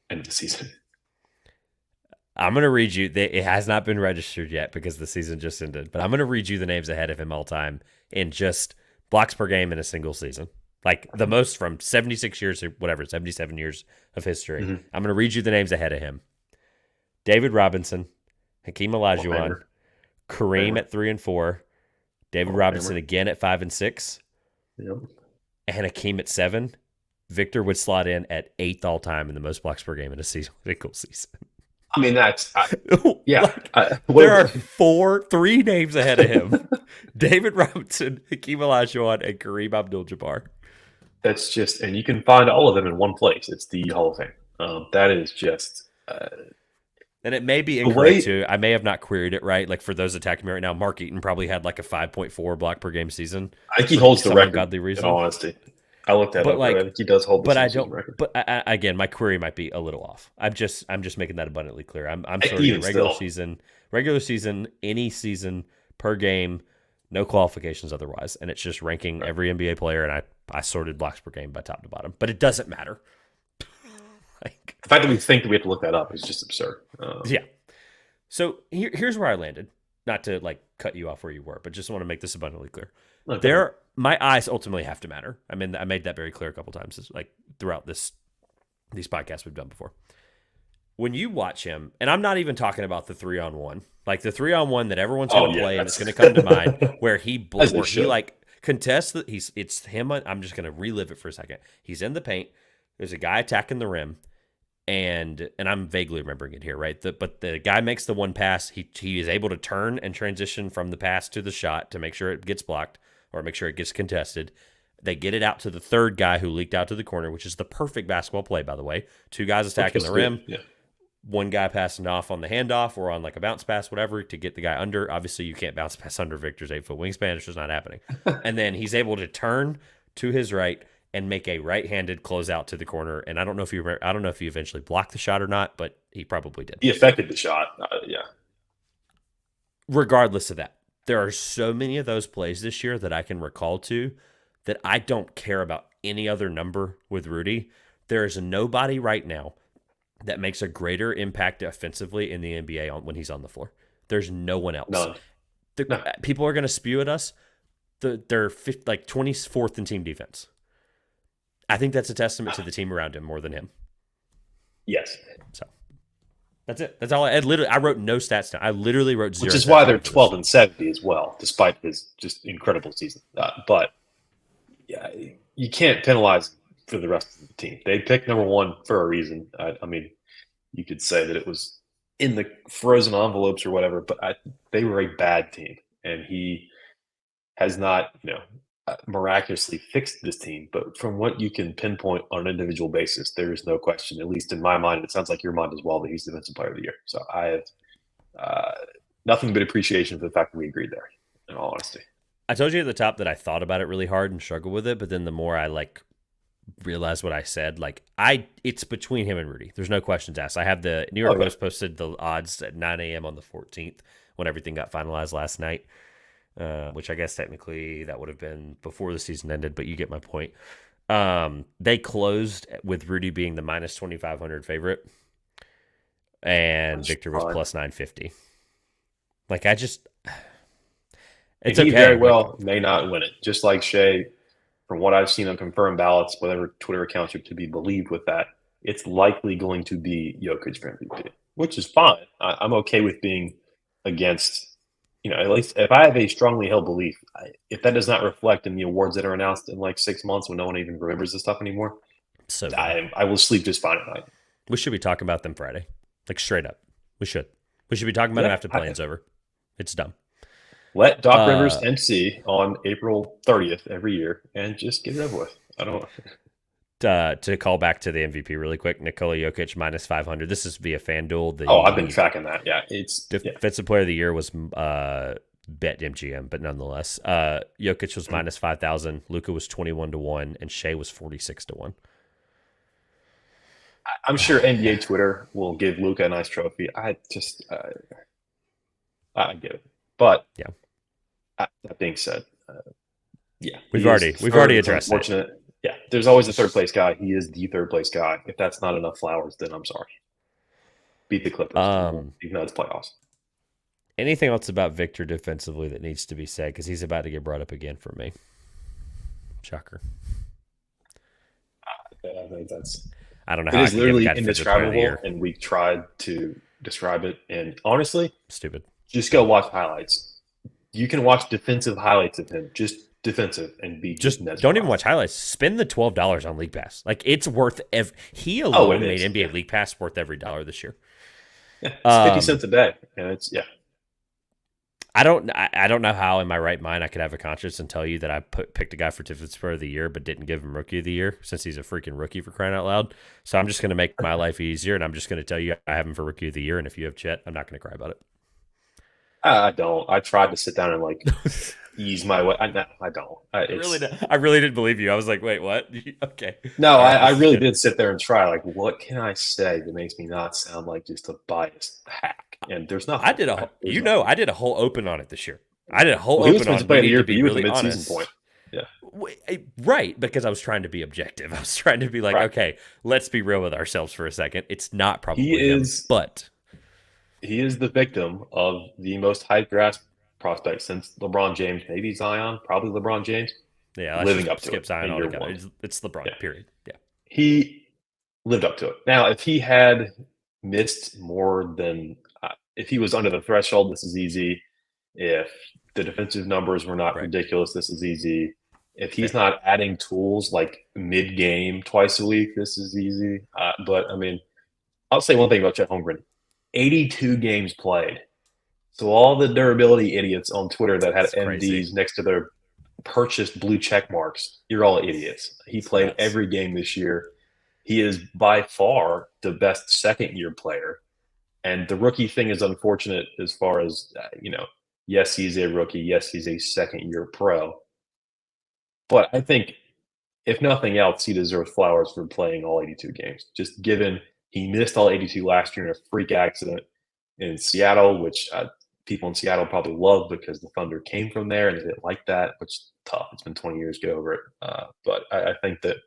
end of the season. I'm going to read you. It has not been registered yet because the season just ended, but I'm going to read you the names ahead of him all time in just blocks per game in a single season. Like the most from 76 years or whatever, 77 years of history. Mm-hmm. I'm going to read you the names ahead of him. David Robinson, Hakeem Olajuwon, Kareem at 3 and 4, David Robinson again at 5 and 6, yep. and Hakeem at 7. Victor would slot in at 8th all time in the most blocks per game in a single season. I mean, that's yeah. There are 3 names ahead of him: David Robinson, Hakeem Olajuwon, and Kareem Abdul-Jabbar. That's just, and you can find all of them in one place. It's the Hall of Fame. That is just. And it may be incorrect too. I may have not queried it right. Like for those attacking me right now, Mark Eaton probably had like a 5.4 block per game season. I think he holds the record. Ungodly reason. In all honesty, I looked that up. I think he does hold the season record. But again, my query might be a little off. I'm just making that abundantly clear. I'm sorry. Regular season, any season per game, no qualifications otherwise, and it's just ranking every NBA player. And I sorted blocks per game by top to bottom, but it doesn't matter. The fact that we think that we have to look that up is just absurd. Yeah. So here's where I landed. Not to like cut you off where you were, but just want to make this abundantly clear. Okay. My eyes ultimately have to matter. I mean, I made that very clear a couple times, like throughout these podcasts we've done before. When you watch him, and I'm not even talking about the 3-on-1, like the 3-on-1 that everyone's going to play and it's going to come to mind, where he like contests that it's him. I'm just going to relive it for a second. He's in the paint. There's a guy attacking the rim. And I'm vaguely remembering it here, right? But the guy makes the one pass. He is able to turn and transition from the pass to the shot to make sure it gets blocked or make sure it gets contested. They get it out to the third guy who leaked out to the corner, which is the perfect basketball play, by the way. 2 guys attacking the rim. Yeah. 1 guy passing off on the handoff or on like a bounce pass, whatever, to get the guy under. Obviously, you can't bounce pass under Victor's 8-foot wingspan. It's just not happening. And then he's able to turn to his right and make a right-handed closeout to the corner. And I don't know if he eventually blocked the shot or not, but he probably did. He affected the shot. Yeah. Regardless of that, there are so many of those plays this year that I can recall to that I don't care about any other number with Rudy. There is nobody right now that makes a greater impact offensively in the NBA when he's on the floor. There's no one else. None. No. People are going to spew at us. They're 24th in team defense. I think that's a testament to the team around him more than him. Yes. So that's it. That's all I wrote no stats down. I literally wrote 0. Which is why they're 12 and 70 as well, despite his just incredible season. But yeah, you can't penalize for the rest of the team. They picked number 1 for a reason. I mean, you could say that it was in the frozen envelopes or whatever, but they were a bad team, and he has not, miraculously fixed this team, but from what you can pinpoint on an individual basis, there is no question, at least in my mind, it sounds like your mind as well, that he's the Defensive Player of the Year. So I have nothing but appreciation for the fact that we agreed there, in all honesty. I told you at the top that I thought about it really hard and struggled with it, but then the more I realized what I said, it's between him and Rudy. There's no questions asked. I have the New York Post posted the odds at 9 a.m. on the 14th when everything got finalized last night. Which I guess technically that would have been before the season ended, but you get my point. They closed with Rudy being the minus 2,500 favorite, and Victor was plus 950. It's okay. He very well may not win it. Just like Shea, from what I've seen on confirmed ballots, whatever Twitter accounts are to be believed with that, it's likely going to be Jokic for MVP, which is fine. I'm okay with being against. At least if I have a strongly held belief, if that does not reflect in the awards that are announced in 6 months when no one even remembers this stuff anymore, so I will sleep just fine at night. We should be talking about them Friday, straight up. We should be talking about them after the play-in's over. It's dumb. Let Doc Rivers MC on April 30th every year and just get it over with. I don't know. To call back to the MVP really quick, Nikola Jokic minus 500. This is via FanDuel. I've been tracking that. Yeah, Defensive Player of the Year was BetMGM, but nonetheless, Jokic was minus 5,000. Luka was 21-1, and Shea was 46-1. I'm sure NBA Twitter will give Luka a nice trophy. I get it, but Yeah. That being said, yeah, We've he is third. already It's addressed it. unfortunate. Yeah, there's always a third place guy. He is the third place guy. If that's not enough flowers, then I'm sorry. Beat the Clippers, even though it's playoffs. Anything else about Victor defensively that needs to be said? Because he's about to get brought up again for me. Shocker. I think I don't know it how is I can give a literally guy defensive player of the indescribable, year. and we tried to describe it. And honestly, Stupid. just go watch highlights. You can watch defensive highlights of him, just defensive, and be Just mesmerized. don't even watch highlights. Spend the $12 on League Pass. Like, it's worth he alone made NBA League Pass worth every dollar this year. Yeah, it's 50 cents a day, and it's I don't know how in my right mind I could have a conscience and tell you that I picked a guy for Defensive Player of the Year but didn't give him Rookie of the Year, since he's a freaking rookie, for crying out loud. So I'm just going to make my life easier, and I'm just going to tell you I have him for Rookie of the Year, and if you have Chet, I'm not going to cry about it. I don't. I tried to sit down and like ease my way. I don't. I really didn't believe you. I was like, wait, what? Okay. No, I really did sit there and try. Like, what can I say that makes me not sound like just a biased hack? And there's nothing. I did a whole open on it this year. I did a whole he was open supposed on to play we the need year to for be you really at the midseason honest. point. Yeah. Right, because I was trying to be objective. I was trying to be like, okay, let's be real with ourselves for a second. It's not probably him, but he is the victim of the most hyped draft prospect since LeBron James, maybe Zion, probably LeBron James. Yeah, living up to skip it Zion in year altogether. one. It's LeBron, period. Yeah. He lived up to it. Now, if he had missed more than, if he was under the threshold, this is easy. If the defensive numbers were not ridiculous, this is easy. If he's not adding tools like mid-game twice a week, this is easy. But I mean, I'll say one thing about Chet Holmgren: 82 games played. So all the durability idiots on Twitter that had MDs next to their purchased blue check marks, you're all idiots. He played every game this year. He is by far the best second-year player. And the rookie thing is unfortunate as far as, yes, he's a rookie. Yes, he's a second-year pro. But I think, if nothing else, he deserves flowers for playing all 82 games. Just given he missed all 82 last year in a freak accident in Seattle, which people in Seattle probably love because the Thunder came from there and they didn't like that, which is tough. It's been 20 years to get over it. But I think that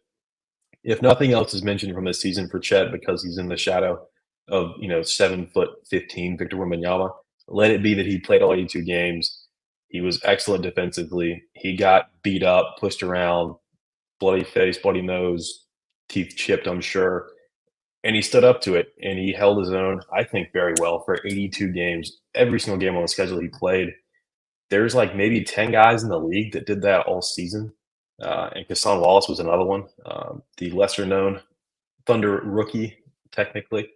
if nothing else is mentioned from this season for Chet, because he's in the shadow of 7'15" Victor Wembanyama, let it be that he played all 82 games. He was excellent defensively. He got beat up, pushed around, bloody face, bloody nose, teeth chipped, I'm sure. And he stood up to it, and he held his own, I think, very well for 82 games. Every single game on the schedule he played. There's like maybe 10 guys in the league that did that all season. And Kassan Wallace was another one, the lesser-known Thunder rookie, technically.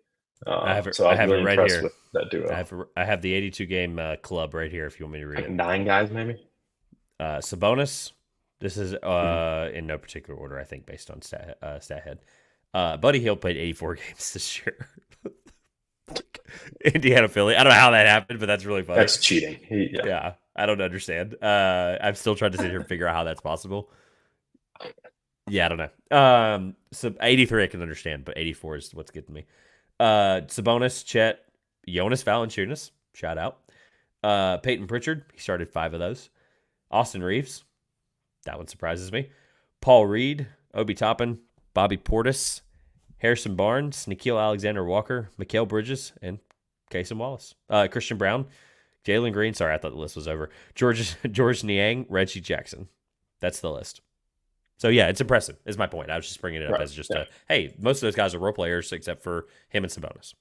I have it really right impressed here with that duo. I have the 82 game club right here. If you want me to read like it, 9 guys maybe. Sabonis. This is in no particular order, I think, based on StatHead. Buddy Hield played 84 games this year. Indiana, Philly. I don't know how that happened, but that's really funny. That's cheating. Yeah, I don't understand. I'm still trying to sit here and figure out how that's possible. Yeah, I don't know. So 83 I can understand, but 84 is what's getting me. Sabonis, Chet, Jonas Valanciunas, shout out. Peyton Pritchard, he started 5 of those. Austin Reeves, that one surprises me. Paul Reed, Obi Toppin, Bobby Portis, Harrison Barnes, Nickeil Alexander-Walker, Mikal Bridges, and Cason Wallace. Christian Brown, Jalen Green. Sorry, I thought the list was over. George Niang, Reggie Jackson. That's the list. So, yeah, it's impressive, is my point. I was just bringing it up as just hey, most of those guys are role players except for him and Sabonis.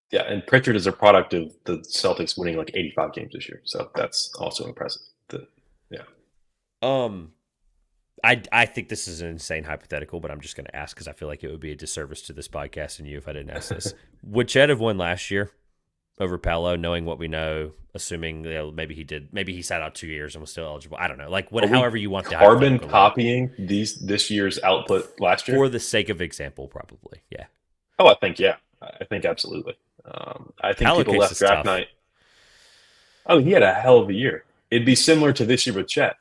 Yeah, and Pritchard is a product of the Celtics winning like 85 games this year. So that's also impressive. I think this is an insane hypothetical, but I'm just going to ask because I feel like it would be a disservice to this podcast and you if I didn't ask this. Would Chet have won last year over Paolo, knowing what we know, assuming maybe he sat out 2 years and was still eligible? I don't know. Like however you want to carbon copying this year's output last year for the sake of example, probably. Yeah. Oh, I think absolutely. I think Paolo people left draft night. Oh, he had a hell of a year. It'd be similar to this year with Chet.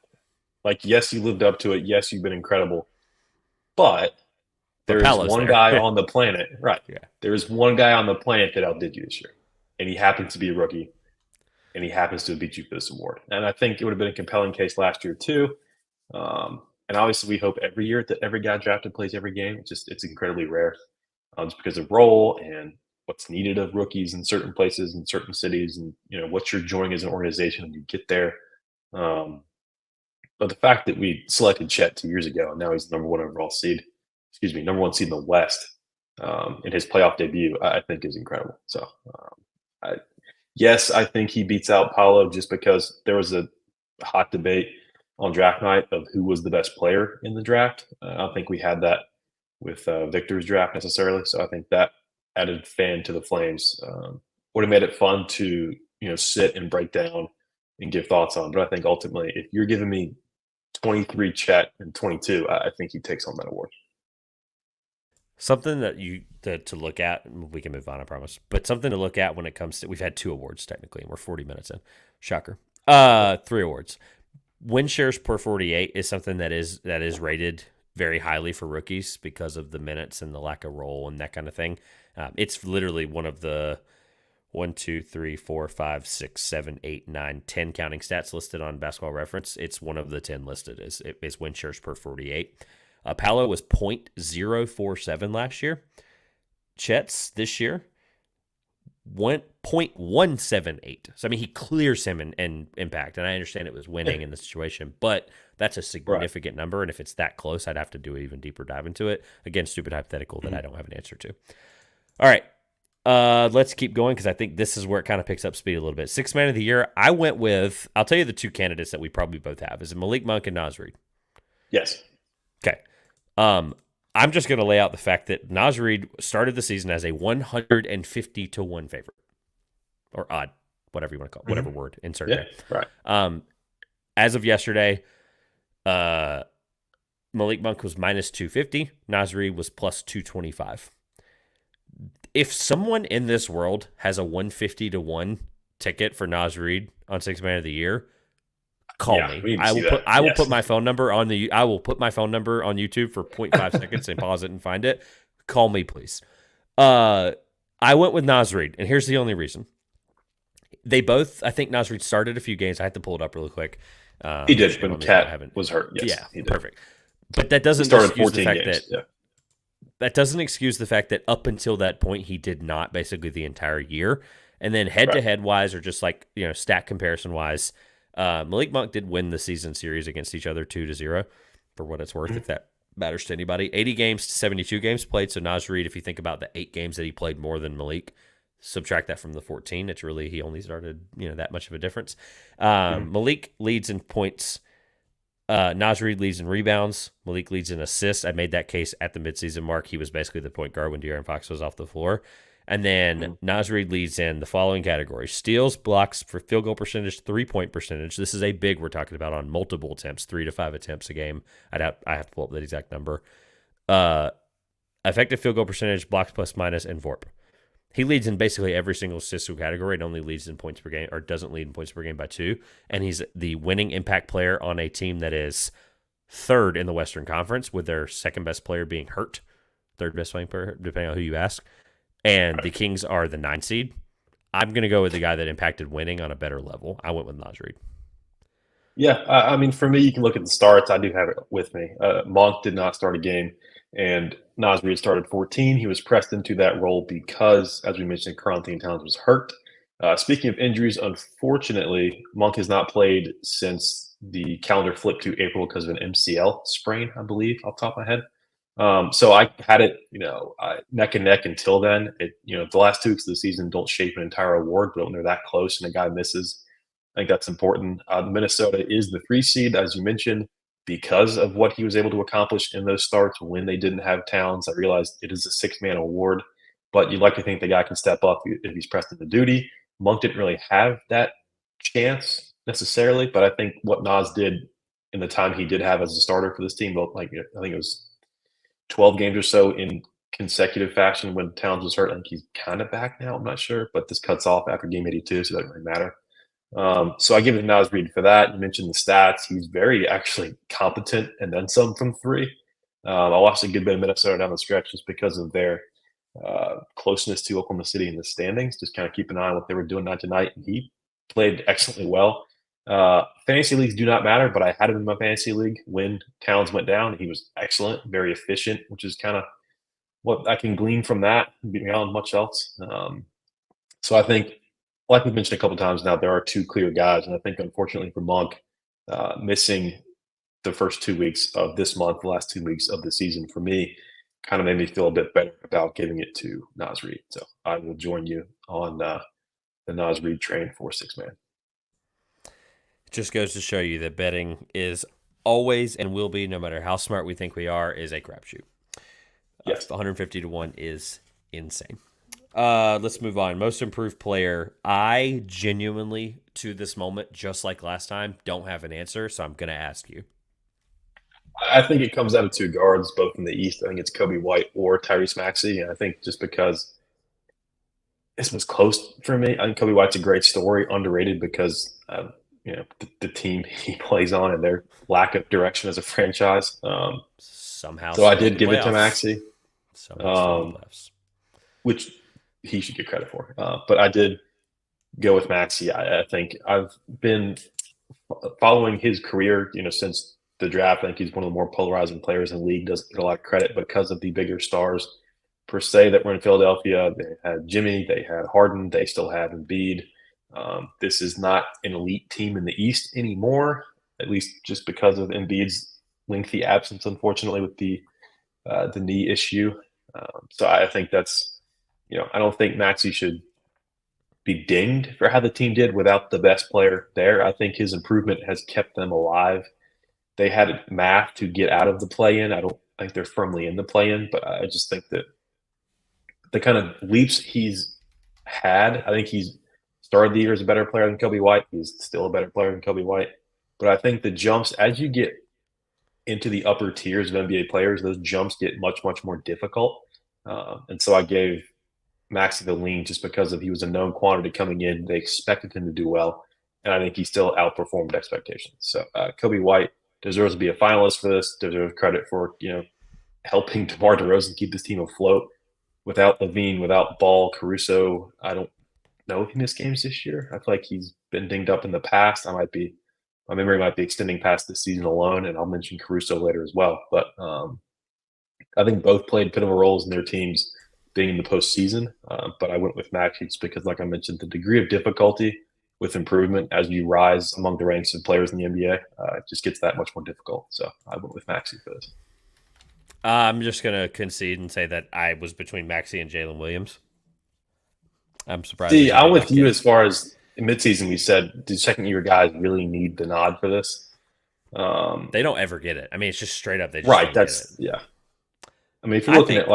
Like, yes, you lived up to it. Yes, you've been incredible. But But There's Paolo's one there. guy on the planet, right? Yeah. There's one guy on the planet that outdid you this year, and he happens to be a rookie, and he happens to have beat you for this award. And I think it would have been a compelling case last year too. And obviously, we hope every year that every guy drafted plays every game. It's incredibly rare, just because of role and what's needed of rookies in certain places in certain cities, and what you're joining as an organization when you get there. Um, but the fact that we selected Chet 2 years ago, and now he's the number one overall seed, number one seed in the West, in his playoff debut, I think is incredible. So, yes, I think he beats out Paolo just because there was a hot debate on draft night of who was the best player in the draft. I don't think we had that with Victor's draft necessarily. So I think that added fan to the flames. Would have made it fun to sit and break down and give thoughts on. But I think ultimately, if you're giving me 23 Chet and 22, I think he takes home that award. Something that to look at, we can move on, I promise. But something to look at when it comes to, we've had 2 awards technically, and we're 40 minutes in. Shocker. 3 awards. Win shares per 48 is something that is rated very highly for rookies because of the minutes and the lack of role and that kind of thing. It's literally one of the 1, 2, 3, 4, 5, 6, 7, 8, 9, 10 counting stats listed on Basketball Reference. It's one of the 10 listed is win shares per 48. Paolo was 0.047 last year. Chet's this year went 0.178. So, I mean, he clears him in impact. And I understand it was winning in the situation, but that's a significant number. And if it's that close, I'd have to do an even deeper dive into it. Again, stupid hypothetical that I don't have an answer to. All right. Let's keep going because I think this is where it kind of picks up speed a little bit. 6th man of the year, I went with, I'll tell you the 2 candidates that we probably both have. Is it Malik Monk and Naz Reid? Yes. Okay. I'm just going to lay out the fact that Naz Reid started the season as a 150 to 1 favorite, or odd, whatever you want to call it, whatever word, insert there. Right. As of yesterday, Malik Monk was minus 250. Naz Reid was plus 225. If someone in this world has a 150 to 1 ticket for Naz Reid on 6th man of the year, call me. I will put my phone number on YouTube for 0.5 seconds and pause it and find it. Call me, please. I went with Naz Reid, and here's the only reason. They both, I think Naz Reid started a few games. I had to pull it up really quick. He did when Cat was hurt. Yes, yeah, perfect. But that doesn't excuse the fact that doesn't excuse the fact that up until that point he did not basically the entire year. And then head-to-head wise, or just like stat comparison wise, Malik Monk did win the season series against each other 2-0, for what it's worth, if that matters to anybody. 80 games to 72 games played. So Naz Reid, if you think about the 8 games that he played more than Malik, subtract that from the 14. It's really, he only started that much of a difference. Malik leads in points. Naz Reid leads in rebounds. Malik leads in assists. I made that case at the midseason mark. He was basically the point guard when De'Aaron Fox was off the floor. And then Naz Reid leads in the following categories: steals, blocks, for field goal percentage, 3-point percentage. This is a big we're talking about on multiple attempts, 3 to 5 attempts a game. I have to pull up that exact number. Effective field goal percentage, blocks plus minus, and VORP. He leads in basically every single statistical category and only leads in points per game, or doesn't lead in points per game by 2. And he's the winning impact player on a team that is 3rd in the Western Conference, with their 2nd best player being hurt. 3rd best playing player, depending on who you ask. And the Kings are the 9 seed. I'm going to go with the guy that impacted winning on a better level. I went with Naz Reid. Yeah, I mean, for me, you can look at the starts. I do have it with me. Monk did not start a game, and Naz Reid started 14. He was pressed into that role because, as we mentioned, Karl-Anthony Towns was hurt. Speaking of injuries, unfortunately, Monk has not played since the calendar flipped to April because of an MCL sprain, I believe, off the top of my head. So I had it, neck and neck until then. The last 2 weeks of the season don't shape an entire award, but when they're that close and a guy misses, I think that's important. Minnesota is the 3 seed, as you mentioned, because of what he was able to accomplish in those starts when they didn't have Towns. I realized it is a 6-man award, but you'd like to think the guy can step up if he's pressed into duty. Monk didn't really have that chance necessarily, but I think what Naz did in the time he did have as a starter for this team, I think it was 12 games or so in consecutive fashion when Towns was hurt. I think he's kind of back now. I'm not sure, but this cuts off after game 82, so it doesn't really matter. So I give it to Naz Reid for that. You mentioned the stats. He's very actually competent and then some from 3. I watched a good bit of Minnesota down the stretch just because of their closeness to Oklahoma City in the standings. Just kind of keep an eye on what they were doing night to night. And he played excellently well. Fantasy leagues do not matter, but I had him in my fantasy league when Towns went down. He was excellent, very efficient, which is kind of what I can glean from that beyond much else. So I think, like we've mentioned a couple times now, there are two clear guys, and I think unfortunately for Monk, missing the first 2 weeks of this month, the last 2 weeks of the season for me, kind of made me feel a bit better about giving it to Nas Reed. So I will join you on the Nas Reed train for 6-man. It just goes to show you that betting is always and will be, no matter how smart we think we are, is a crapshoot. Yes. 150 to 1 is insane. Let's move on. Most improved player. I genuinely, to this moment, just like last time, don't have an answer, so I'm going to ask you. I think it comes down to two guards, both in the East. I think it's Kobe White or Tyrese Maxey. And I think just because this was close for me, I think Kobe White's a great story, underrated because the team he plays on and their lack of direction as a franchise. Somehow, so I did give it to Maxey, which he should get credit for. But I did go with Maxey. I think I've been following his career, since the draft. I think he's one of the more polarizing players in the league. Doesn't get a lot of credit because of the bigger stars per se that were in Philadelphia. They had Jimmy, they had Harden, they still have Embiid. This is not an elite team in the East anymore, at least just because of Embiid's lengthy absence, unfortunately, with the knee issue. So I think that's, I don't think Maxey should be dinged for how the team did without the best player there. I think his improvement has kept them alive. They had math to get out of the play-in. I don't think they're firmly in the play-in, but I just think that the kind of leaps he's had, I think he's started the year as a better player than Kobe White. He's still a better player than Kobe White. But I think the jumps, as you get into the upper tiers of NBA players, those jumps get much, much more difficult. And so I gave Maxey the lean just because he was a known quantity coming in. They expected him to do well, and I think he still outperformed expectations. So Kobe White deserves to be a finalist for this, deserves credit for helping DeMar DeRozan keep this team afloat. Without Levine, without Ball, Caruso, I don't know if he missed games this year. I feel like he's been dinged up in the past. My memory might be extending past this season alone, and I'll mention Caruso later as well. But I think both played pivotal roles in their teams being in the postseason. But I went with Maxey just because, like I mentioned, the degree of difficulty with improvement as you rise among the ranks of players in the NBA, it just gets that much more difficult. So I went with Maxey for this. I'm just going to concede and say that I was between Maxey and Jalen Williams. I'm surprised. See, I'm with you as far as in midseason we said, do second-year guys really need the nod for this? They don't ever get it. I mean, it's just straight up. They just right, don't get it. Yeah. I mean, if you're looking at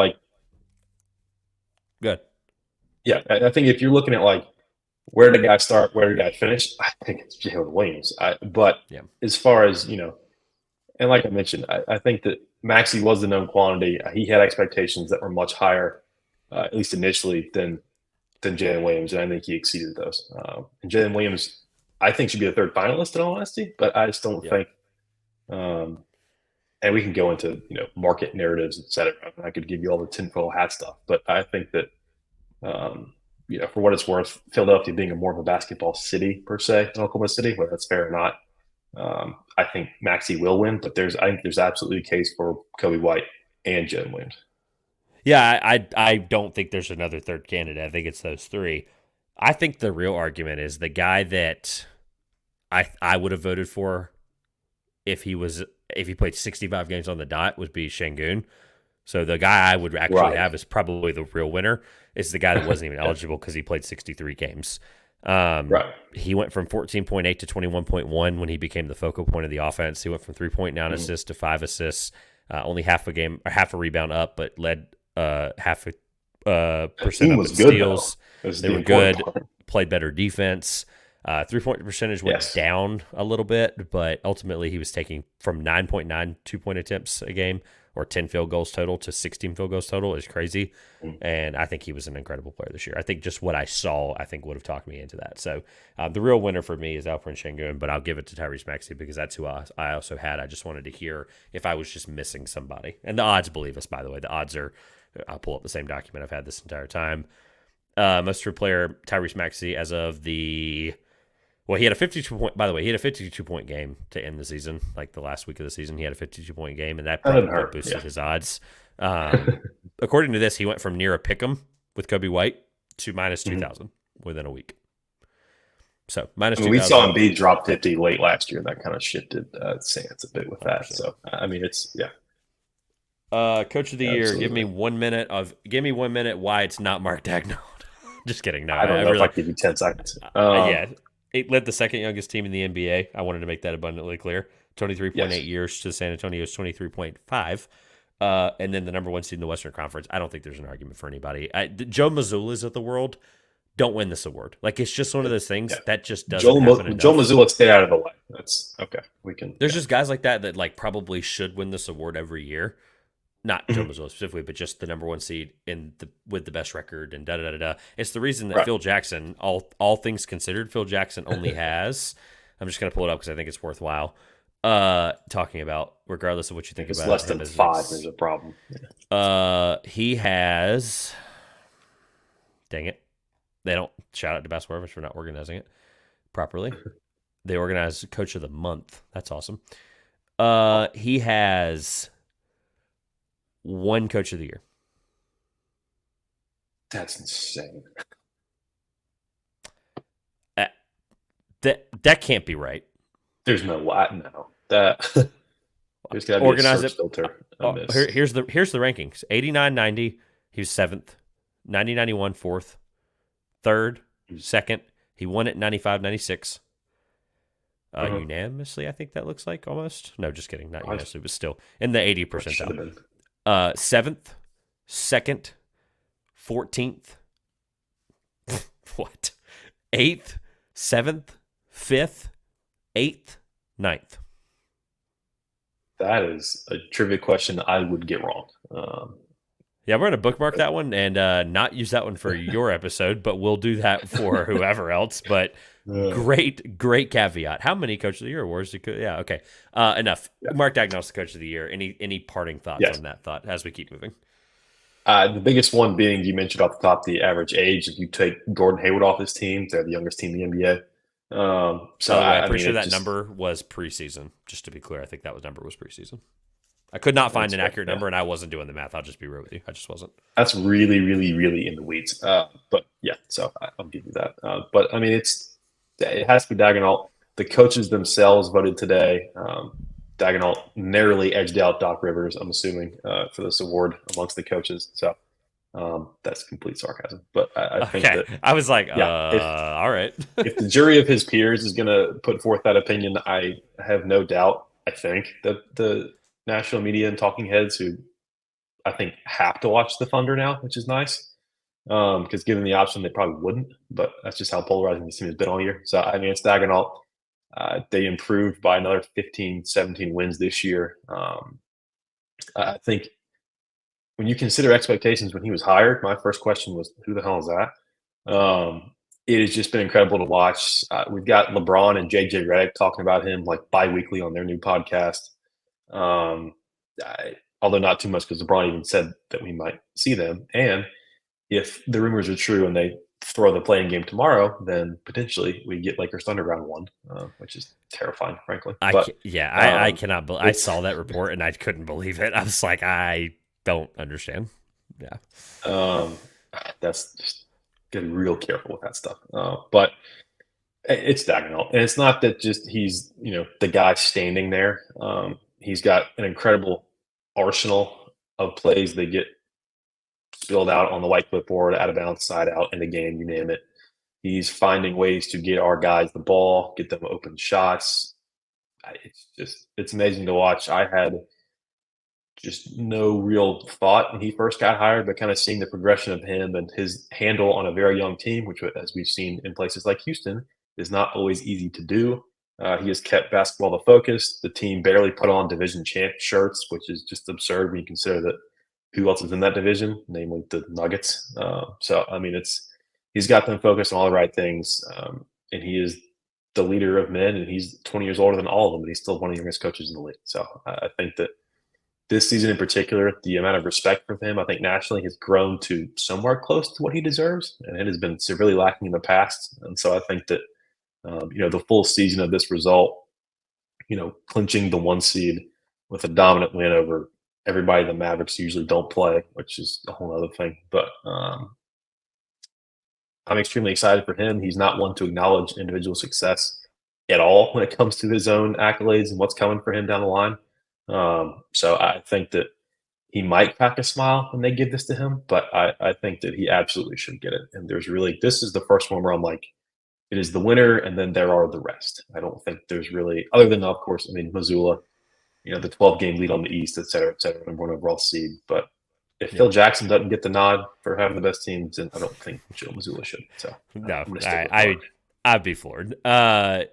Good. Yeah, I think if you're looking at where did the guy start, where did the guy finish, I think it's Jalen Williams. But as far as, and like I mentioned, I think that Maxey was the known quantity. He had expectations that were much higher, at least initially, than Jalen Williams, and I think he exceeded those. And Jalen Williams, I think, should be a third finalist in all honesty, but I just don't think and we can go into market narratives, et cetera. I could give you all the tinfoil hat stuff, but I think that for what it's worth, Philadelphia being more of a basketball city per se than Oklahoma City, whether that's fair or not, I think Maxey will win. But I think there's absolutely a case for Kobe White and Jalen Williams. Yeah, I don't think there's another third candidate. I think it's those three. I think the real argument is the guy that I would have voted for if he played 65 games on the dot would be Şengün. So the guy I would actually have is probably the real winner. Is the guy that wasn't even eligible because he played 63 games. He went from 14.8 to 21.1 when he became the focal point of the offense. He went from 3.9 assists to 5 assists, only half a rebound up, but led half a percent of the steals. They were good, played better defense. 3-point percentage went down a little bit, but ultimately he was taking from 9.9 2-point attempts a game or 10 field goals total to 16 field goals total is crazy. Mm. And I think he was an incredible player this year. I think just what I saw, I think would have talked me into that. So the real winner for me is Alperen Şengün, but I'll give it to Tyrese Maxey because that's who I also had. I just wanted to hear if I was just missing somebody. And the odds believe us, by the way. The odds are, I'll pull up the same document I've had this entire time. Most improved player, Tyrese Maxey, as of the... Well, he had a 52 point. By the way, he had a 52-point game to end the season. Like the last week of the season, he had a 52-point game, and that probably boosted his odds. According to this, he went from near a pick'em with Kobe White to minus 2,000 within a week. So minus 2,000. We saw Embiid drop 50 late last year. That kind of shifted Sands a bit with that. 100%. So I mean, it's Coach of the year. Give me 1 minute why it's not Mark Daigneault. Just kidding. No, I don't know if I give you 10 seconds. Yeah. It led the second youngest team in the NBA. I wanted to make that abundantly clear. 23.8 years to San Antonio's 23.5. And then the number one seed in the Western Conference. I don't think there's an argument for anybody. Joe Mazzulla's of the world don't win this award. Like, it's just one of those things that just doesn't happen enough. Joe Mazzulla, stay out of the way. That's okay. We can. There's just guys like that like probably should win this award every year. Not Joe Mazzulla specifically, but just the number one seed with the best record and da-da-da-da. It's the reason that Phil Jackson, all things considered, Phil Jackson only has, I'm just going to pull it up because I think it's worthwhile, talking about, regardless of what you think about it. Less than 5, there's a problem. Yeah. He has, dang it, they don't, shout out to Basketball Reference for not organizing it properly. They organized Coach of the Month. That's awesome. He has... one Coach of the Year. That's insane. That can't be right. There's no Latin now. That there's got to be organize a search filter. Here's the rankings. 89-90, he was 7th. 90-91, 4th. 3rd, 2nd. He won it 95-96. Unanimously, I think that looks like almost. No, just kidding. Not unanimously, but still in the 80 percentile. 7th, 2nd, 14th, what? 8th, 7th, 5th, 8th, 9th. That is a trivia question I would get wrong. Yeah, we're going to bookmark that one and not use that one for your episode, but we'll do that for whoever else. But great caveat. How many Coach of the Year awards? Yeah, okay. Enough. Yeah. Mark Daigneault's the Coach of the Year. Any parting thoughts on that thought as we keep moving? The biggest one being, you mentioned off the top, the average age. If you take Gordon Hayward off his team, they're the youngest team in the NBA. I'm pretty sure that number was preseason. Just to be clear, I think that number was preseason. I could not find an accurate number, and I wasn't doing the math. I'll just be real with you. I just wasn't. That's really, really, really in the weeds. But yeah, so I'll give you that. But I mean, it has to be Daigneault. The coaches themselves voted today. Daigneault narrowly edged out Doc Rivers, I'm assuming, for this award amongst the coaches. So that's complete sarcasm. But I think that I was like, all right. If the jury of his peers is going to put forth that opinion, I have no doubt. I think that the national media and talking heads, who I think have to watch the Thunder now, which is nice, because given the option, they probably wouldn't. But that's just how polarizing this team has been all year. So I mean, it's Daigneault. They improved by another 15, 17 wins this year. I think when you consider expectations when he was hired, my first question was, who the hell is that? It has just been incredible to watch. We've got LeBron and JJ Redick talking about him like bi-weekly on their new podcast. Although not too much, because LeBron even said that we might see them. And if the rumors are true and they throw the playing game tomorrow, then potentially we get Lakers Thunder round 1, which is terrifying, frankly. I cannot believe. I saw that report and I couldn't believe it. I was like, I don't understand. Yeah. That's just getting real careful with that stuff. But it's Daigneault, and it's not that just he's the guy standing there. He's got an incredible arsenal of plays that get spilled out on the white clipboard, out of bounds, side out, in the game, you name it. He's finding ways to get our guys the ball, get them open shots. It's amazing to watch. I had just no real thought when he first got hired, but kind of seeing the progression of him and his handle on a very young team, which, as we've seen in places like Houston, is not always easy to do. He has kept basketball the focus. The team barely put on division champ shirts, which is just absurd when you consider that who else is in that division, namely the Nuggets. So I mean, he's got them focused on all the right things, and he is the leader of men, and he's 20 years older than all of them, and he's still one of the youngest coaches in the league. So I think that this season in particular, the amount of respect for him, I think nationally, has grown to somewhere close to what he deserves, and it has been severely lacking in the past. And so I think that the full season of this result, clinching the 1 seed with a dominant win over everybody the Mavericks usually don't play, which is a whole other thing. But I'm extremely excited for him. He's not one to acknowledge individual success at all when it comes to his own accolades and what's coming for him down the line. So I think that he might crack a smile when they give this to him, but I think that he absolutely should get it. And this is the first one where I'm like, it is the winner, and then there are the rest. I don't think there's really, other than, of course, Missoula, the 12-game lead on the East, et cetera, number 1 overall seed. But if Phil Jackson doesn't get the nod for having the best teams, then I don't think Joe Missoula should. So no, I'd be floored.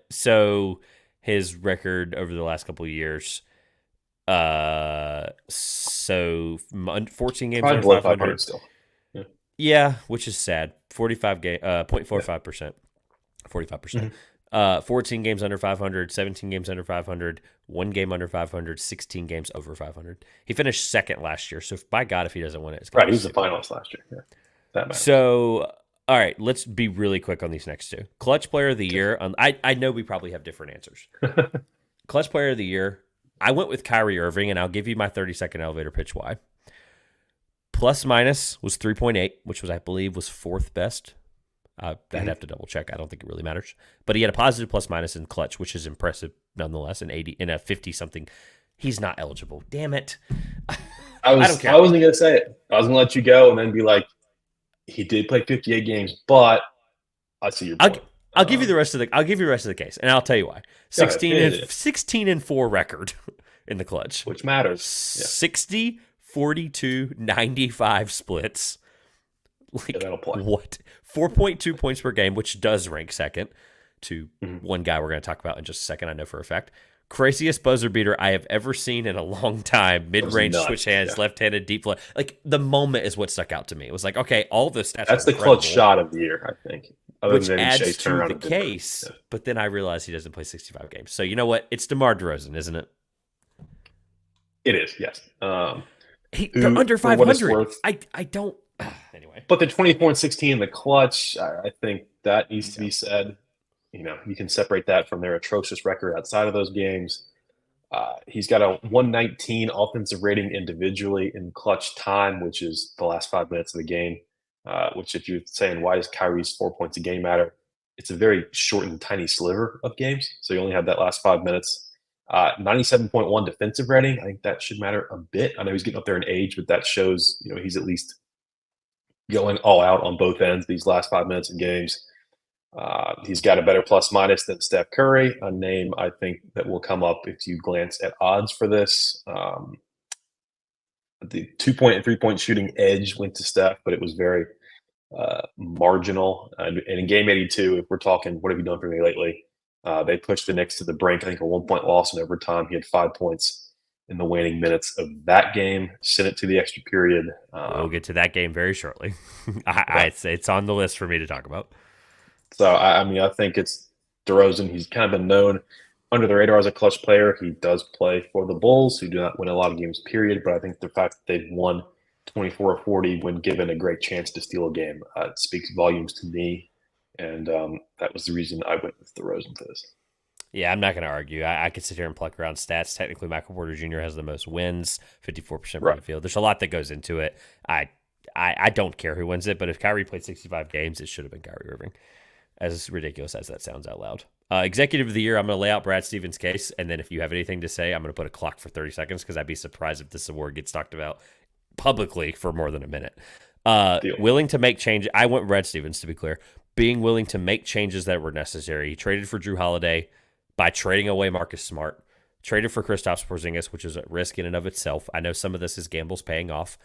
So his record over the last couple of years, 14 games under 500 still. Yeah, which is sad. 45 game, 0.45%. 45%. 14 games under 500, 17 games under 500, 1 game under 500, 16 games over 500. He finished second last year, so by God, if he doesn't win it, it's right. He was the finalist last year. Yeah, that matters. So, all right, let's be really quick on these next two. Clutch Player of the Year. I know we probably have different answers. Clutch Player of the Year. I went with Kyrie Irving, and I'll give you my 30-second elevator pitch why. Plus minus was 3.8, which I believe was 4th best. I'd have to double check. I don't think it really matters. But he had a positive plus minus in clutch, which is impressive nonetheless. In a 50-something, he's not eligible. Damn it! I don't care. I wasn't gonna say it. I was gonna let you go and then be like, he did play 58 games, but I see your point. I'll give you the rest of the case, and I'll tell you why. 16-4 record in the clutch, which matters. 60, 42, 95 splits. That'll play. What? 4.2 points per game, which does rank second to one guy we're going to talk about in just a second, I know for a fact. Craziest buzzer beater I have ever seen in a long time. Mid-range, switch hands, left-handed, deep flow. Like, the moment is what stuck out to me. It was like, okay, all the stats That's the clutch shot of the year, I think. Which adds to the case, but then I realized he doesn't play 65 games. So, you know what? It's DeMar DeRozan, isn't it? It is, yes. They're under 500. I don't... Anyway. But the 24-16 in the clutch, I think that needs to be said. You can separate that from their atrocious record outside of those games. He's got a 119 offensive rating individually in clutch time, which is the last 5 minutes of the game, which if you're saying, why does Kyrie's 4 points a game matter? It's a very short and tiny sliver of games. So you only have that last 5 minutes. 97.1 defensive rating. I think that should matter a bit. I know he's getting up there in age, but that shows, he's at least going all out on both ends these last 5 minutes of games. He's got a better plus minus than Steph Curry, a name I think that will come up if you glance at odds for this. The 2-point and 3-point shooting edge went to Steph, but it was very marginal. And in game 82, if we're talking, what have you done for me lately? They pushed the Knicks to the brink. I think a 1-point loss in overtime. He had 5 points in the waning minutes of that game, sent it to the extra period. We'll get to that game very shortly. It's on the list for me to talk about. So, I think it's DeRozan. He's kind of been known under the radar as a clutch player. He does play for the Bulls, who do not win a lot of games, period. But I think the fact that they've won 24 or 40 when given a great chance to steal a game speaks volumes to me. And that was the reason I went with DeRozan for this. Yeah, I'm not going to argue. I could sit here and pluck around stats. Technically, Michael Porter Jr. has the most wins, 54% from the field. There's a lot that goes into it. I don't care who wins it, but if Kyrie played 65 games, it should have been Kyrie Irving. As ridiculous as that sounds out loud. Executive of the Year, I'm going to lay out Brad Stevens' case, and then if you have anything to say, I'm going to put a clock for 30 seconds because I'd be surprised if this award gets talked about publicly for more than a minute. Willing to make change. I went Brad Stevens, to be clear. Being willing to make changes that were necessary. He traded for Drew Holiday by trading away Marcus Smart. Traded for Kristaps Porzingis, which is a risk in and of itself. I know some of this is gambles paying off.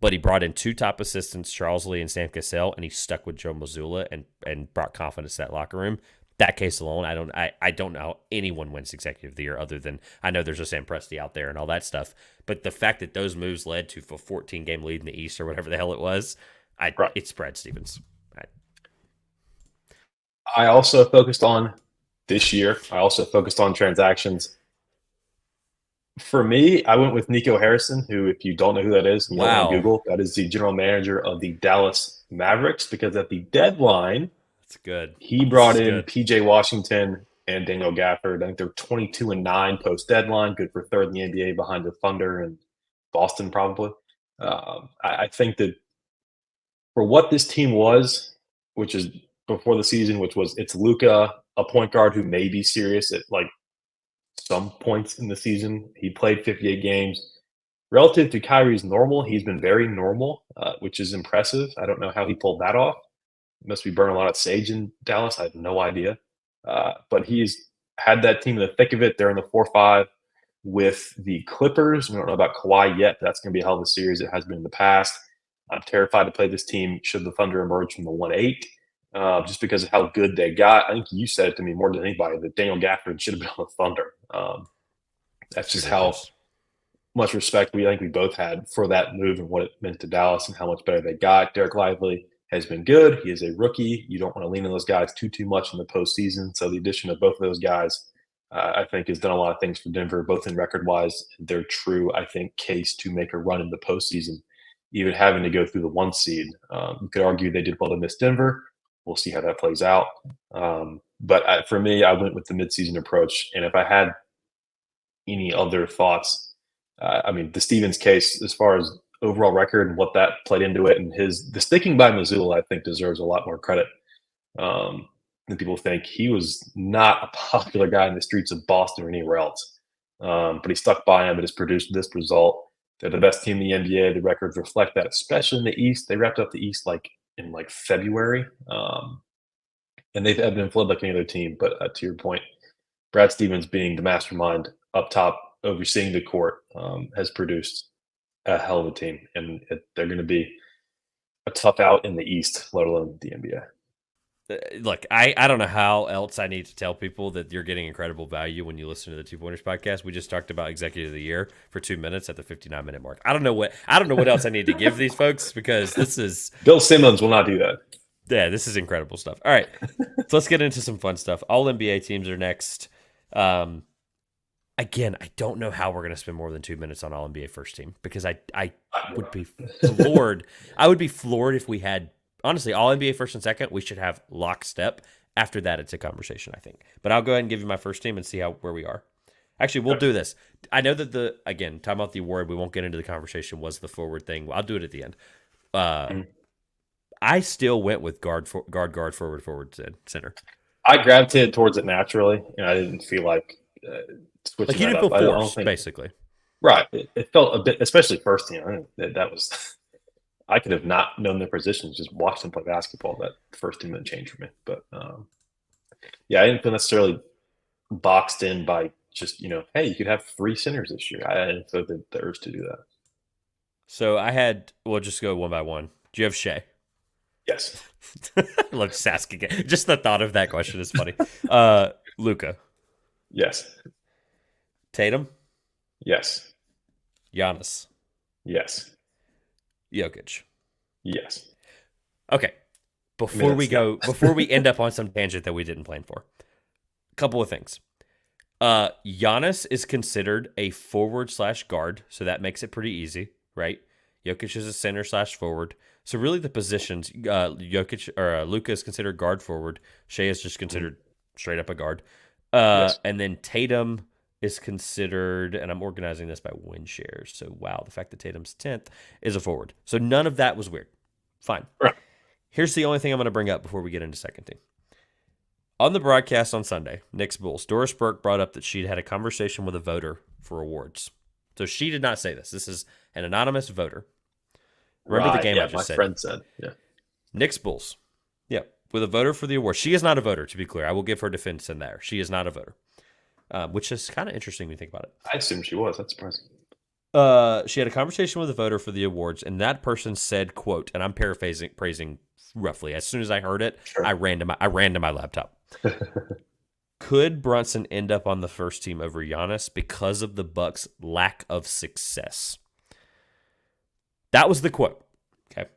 But he brought in 2 top assistants, Charles Lee and Sam Cassell, and he stuck with Joe Mazzulla and brought confidence to that locker room. that case alone, I don't know how anyone wins Executive of the Year other than I know there's a Sam Presti out there and all that stuff. But the fact that those moves led to a 14-game lead in the East or whatever the hell it was, Right. it's Brad Stevens. I also focused on this year. I also focused on transactions. For me, I went with Nico Harrison, who, if you don't know who that is, you don't want to Wow. Google, that is the general manager of the Dallas Mavericks, because at the deadline, That's good. he This brought is in good. PJ Washington and Daniel Gafford. I think they're 22-9 post deadline, good for third in the NBA behind the Thunder and Boston, probably. I think that for what this team was, which is before the season, which was it's Luka, a point guard who may be serious at like some points in the season. He played 58 games. Relative to Kyrie's normal, he's been very normal, which is impressive. I don't know how he pulled that off. Must be burning a lot of sage in Dallas. I have no idea. But he's had that team in the thick of it. They're in the 4-5 with the Clippers. We don't know about Kawhi yet. But that's going to be a hell of a series. It has been in the past. I'm terrified to play this team should the Thunder emerge from the 1-8, just because of how good they got. I think you said it to me more than anybody that Daniel Gafford should have been on the Thunder. That's just how much respect I think we both had for that move and what it meant to Dallas and how much better they got. Derek Lively has been good. He is a rookie. You don't want to lean on those guys too much in the postseason. So the addition of both of those guys, I think, has done a lot of things for Denver, both in record-wise and their true, I think, case to make a run in the postseason, even having to go through the 1 seed. You could argue they did well to miss Denver. We'll see how that plays out. But for me, I went with the midseason approach. And if I had any other thoughts, I mean, the Stevens case, as far as overall record and what that played into it, and the sticking by Missoula, I think, deserves a lot more credit than people think. He was not a popular guy in the streets of Boston or anywhere else, but he stuck by him and has produced this result. They're the best team in the NBA. The records reflect that, especially in the East. They wrapped up the East in February, and they've ebbed and flowed like any other team. But to your point, Brad Stevens being the mastermind up top, overseeing the court, has produced a hell of a team, and they're going to be a tough out in the East, let alone the NBA. Look, I don't know how else I need to tell people that you're getting incredible value when you listen to the Two Pointers podcast. We just talked about Executive of the Year for 2 minutes at the 59-minute mark. I don't know what else I need to give these folks, because this is Bill Simmons will not do that. Yeah, this is incredible stuff. All right, so let's get into some fun stuff. All NBA teams are next. Again, I don't know how we're going to spend more than 2 minutes on All NBA first team, because I would be floored. I would be floored if we had, honestly, All NBA first and second. We should have lockstep. After that, it's a conversation, I think. But I'll go ahead and give you my first team and see where we are. Actually, we'll do this. I know that talking about the award, we won't get into the conversation, was the forward thing. I'll do it at the end. I still went with guard, forward, center. I gravitated towards it naturally, and I didn't feel like switching you that didn't up. feel forced, basically. Right. It felt a bit, especially first team. That was, I could have not known their positions, just watched them play basketball. That first team didn't change for me. But yeah, I didn't feel necessarily boxed in by just, hey, you could have 3 centers this year. I didn't feel the urge to do that. So we'll just go one by one. Do you have Shea? Yes. I love just asking it. Just the thought of that question is funny. Luka. Yes. Tatum. Yes. Giannis. Yes. Jokic. Yes. Okay. Before we end up on some tangent that we didn't plan for, a couple of things. Giannis is considered a forward/guard, so that makes it pretty easy, right? Jokic is a center/forward. So really the positions, Luka is considered guard forward. Shea is just considered straight up a guard. Yes. And then Tatum is considered, and I'm organizing this by win shares. So wow, the fact that Tatum's 10th is a forward. So none of that was weird. Fine. Right. Here's the only thing I'm going to bring up before we get into second team. On the broadcast on Sunday, Knicks Bulls, Doris Burke brought up that she'd had a conversation with a voter for awards. So she did not say this. This is an anonymous voter. Remember the game I just said? My friend said, yeah. Knicks Bulls. Yeah, with a voter for the award. She is not a voter, to be clear. I will give her defense in there. She is not a voter, which is kind of interesting when you think about it. I assumed she was. That's surprising. She had a conversation with a voter for the awards, and that person said, "quote," and I'm paraphrasing roughly. As soon as I heard it, Sure. I ran to my laptop. Could Brunson end up on the first team over Giannis because of the Bucks' lack of success? That was the quote. Okay.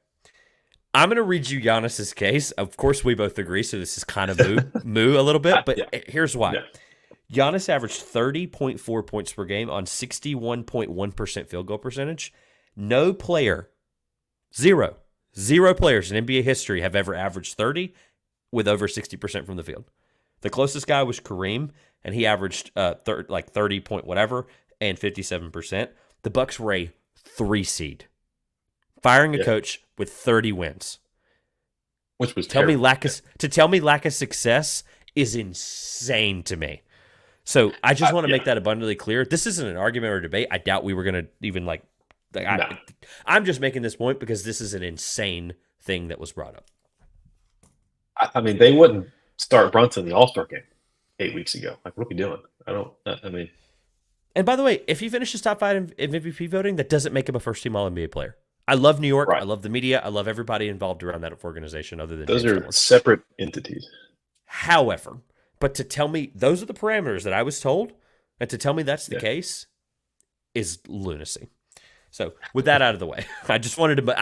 I'm going to read you Giannis's case. Of course, we both agree, so this is kind of moo a little bit, but here's why. Yeah. Giannis averaged 30.4 points per game on 61.1% field goal percentage. No player, zero players in NBA history have ever averaged 30 with over 60% from the field. The closest guy was Kareem, and he averaged 30 point whatever and 57%. The Bucks were a 3 seed, firing a coach with 30 wins. Which was tell me lack of success is insane to me. So I just want to make that abundantly clear. This isn't an argument or debate. I doubt we were going to even I'm just making this point because this is an insane thing that was brought up. I mean, they wouldn't start Brunson in the All-Star game 8 weeks ago. Like, what are we doing? And by the way, if he finishes top 5 in MVP voting, that doesn't make him a first-team All-NBA player. I love New York. Right. I love the media. I love everybody involved around that organization other than those James are separate entities. However, but to tell me those are the parameters that I was told, and to tell me that's the case is lunacy. So with that out of the way, I just wanted to.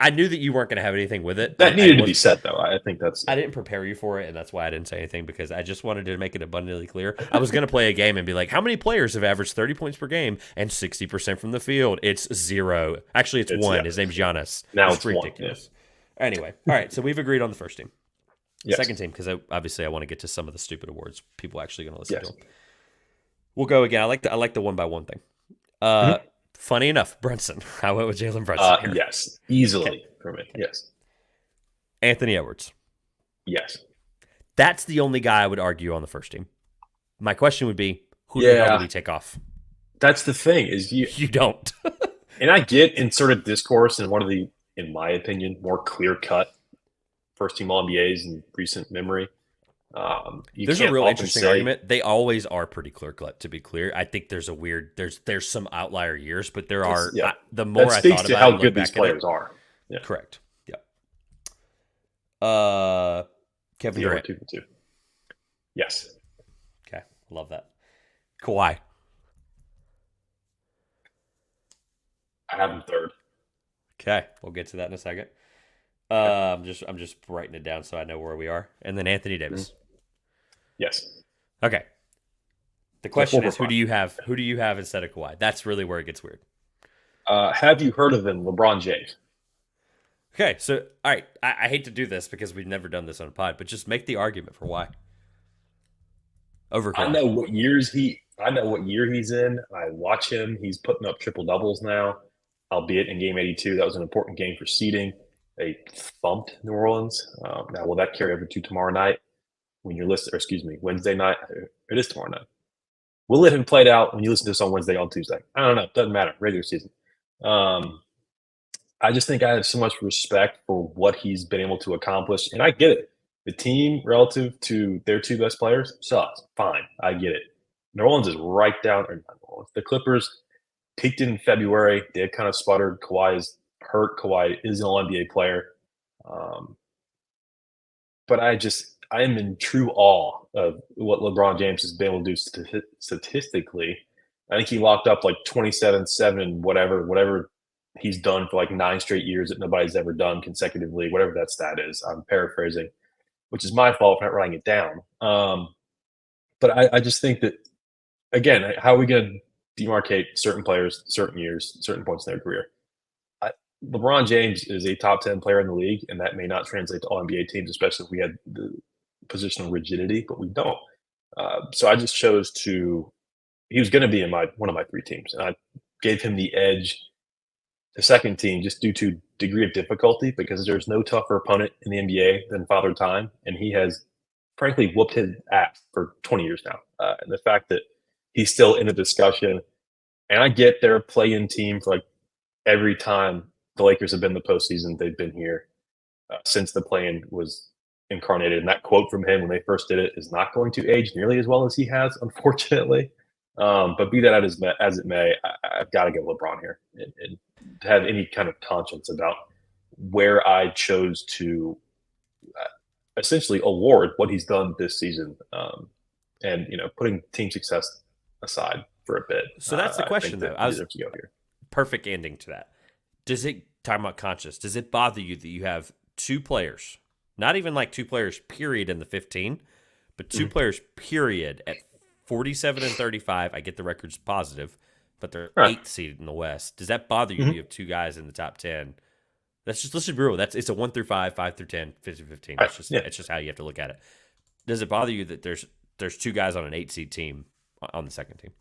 I knew that you weren't going to have anything with it. That needed to be said, though. I think that's. I didn't prepare you for it, and that's why I didn't say anything because I just wanted to make it abundantly clear. I was going to play a game and be like, "How many players have averaged 30 points per game and 60% from the field?" It's 0. Actually, it's 1. His name's Giannis. Now it's ridiculous. 1. Anyway, all right. So we've agreed on the first team. Yes. Second team, because obviously I want to get to some of the stupid awards people are actually going to listen to them. We'll go again. I like the 1-by-1 thing. Funny enough, Brunson. I went with Jalen Brunson here. Yes, easily for me. Yes. Anthony Edwards. Yes. That's the only guy I would argue on the first team. My question would be, who the hell do we take off? That's the thing is you don't. And I get in sort of discourse and one of the, in my opinion, more clear-cut first-team All-NBAs in recent memory. There's a real interesting argument. They always are pretty clear-cut, to be clear. I think there's a weird there's some outlier years, but there are. The more I thought about how good these players are. Yeah. Correct. Yeah. Kevin Durant. 2 for 2. Yes. Okay, love that. Kawhi. I have him third. Okay, we'll get to that in a second. I'm just writing it down so I know where we are. And then Anthony Davis. Yes. Okay. The question is, who do you have? Who do you have instead of Kawhi? That's really where it gets weird. Have you heard of him, LeBron James? Okay, so all right, I hate to do this because we've never done this on a pod, but just make the argument for why. Over Kawhi. I know what year he's in. I watch him. He's putting up triple doubles now, albeit in Game 82. That was an important game for seeding. They thumped New Orleans. Now, will that carry over to tomorrow night? Wednesday night. It is tomorrow night. We'll let him play it out when you listen to this on Wednesday, on Tuesday. I don't know. Doesn't matter. Regular season. I just think I have so much respect for what he's been able to accomplish. And I get it. The team, relative to their 2 best players, sucks. Fine. I get it. New Orleans is right down. Or not New Orleans. The Clippers peaked in February. They've kind of sputtered. Kawhi is hurt. Kawhi is an All-NBA player. But I am in true awe of what LeBron James has been able to do statistically. I think he locked up like 27-7, whatever he's done for like 9 straight years that nobody's ever done consecutively, whatever that stat is. I'm paraphrasing, which is my fault for not writing it down. But I just think that, again, how are we going to demarcate certain players, certain years, certain points in their career? LeBron James is a top 10 player in the league, and that may not translate to all NBA teams, especially if we had the positional rigidity, but we don't. So I just chose he was going to be in one of my 3 teams, and I gave him the edge, the second team, just due to degree of difficulty, because there's no tougher opponent in the NBA than Father Time, and he has, frankly, whooped his ass for 20 years now. And the fact that he's still in the discussion, and I get their play-in team for like every time the Lakers have been in the postseason, they've been here since the play-in was incarnated. And that quote from him when they first did it is not going to age nearly as well as he has, unfortunately. But be that as it may, I've got to get LeBron here and have any kind of conscience about where I chose to essentially award what he's done this season. And putting team success aside for a bit. So that's the question, though. I was go here. Perfect ending to that. Talking about conscious, does it bother you that you have two players, not even like two players period in the 15, but two players period at 47 and 35? I get the record's positive, but they're 8th seed in the West. Does that bother you? You have two guys in the top 10. Let's just be real. It's a 1 through 5, 5 through 10, 50 through 15. It's just how you have to look at it. Does it bother you that there's two guys on an 8 seed team on the second team?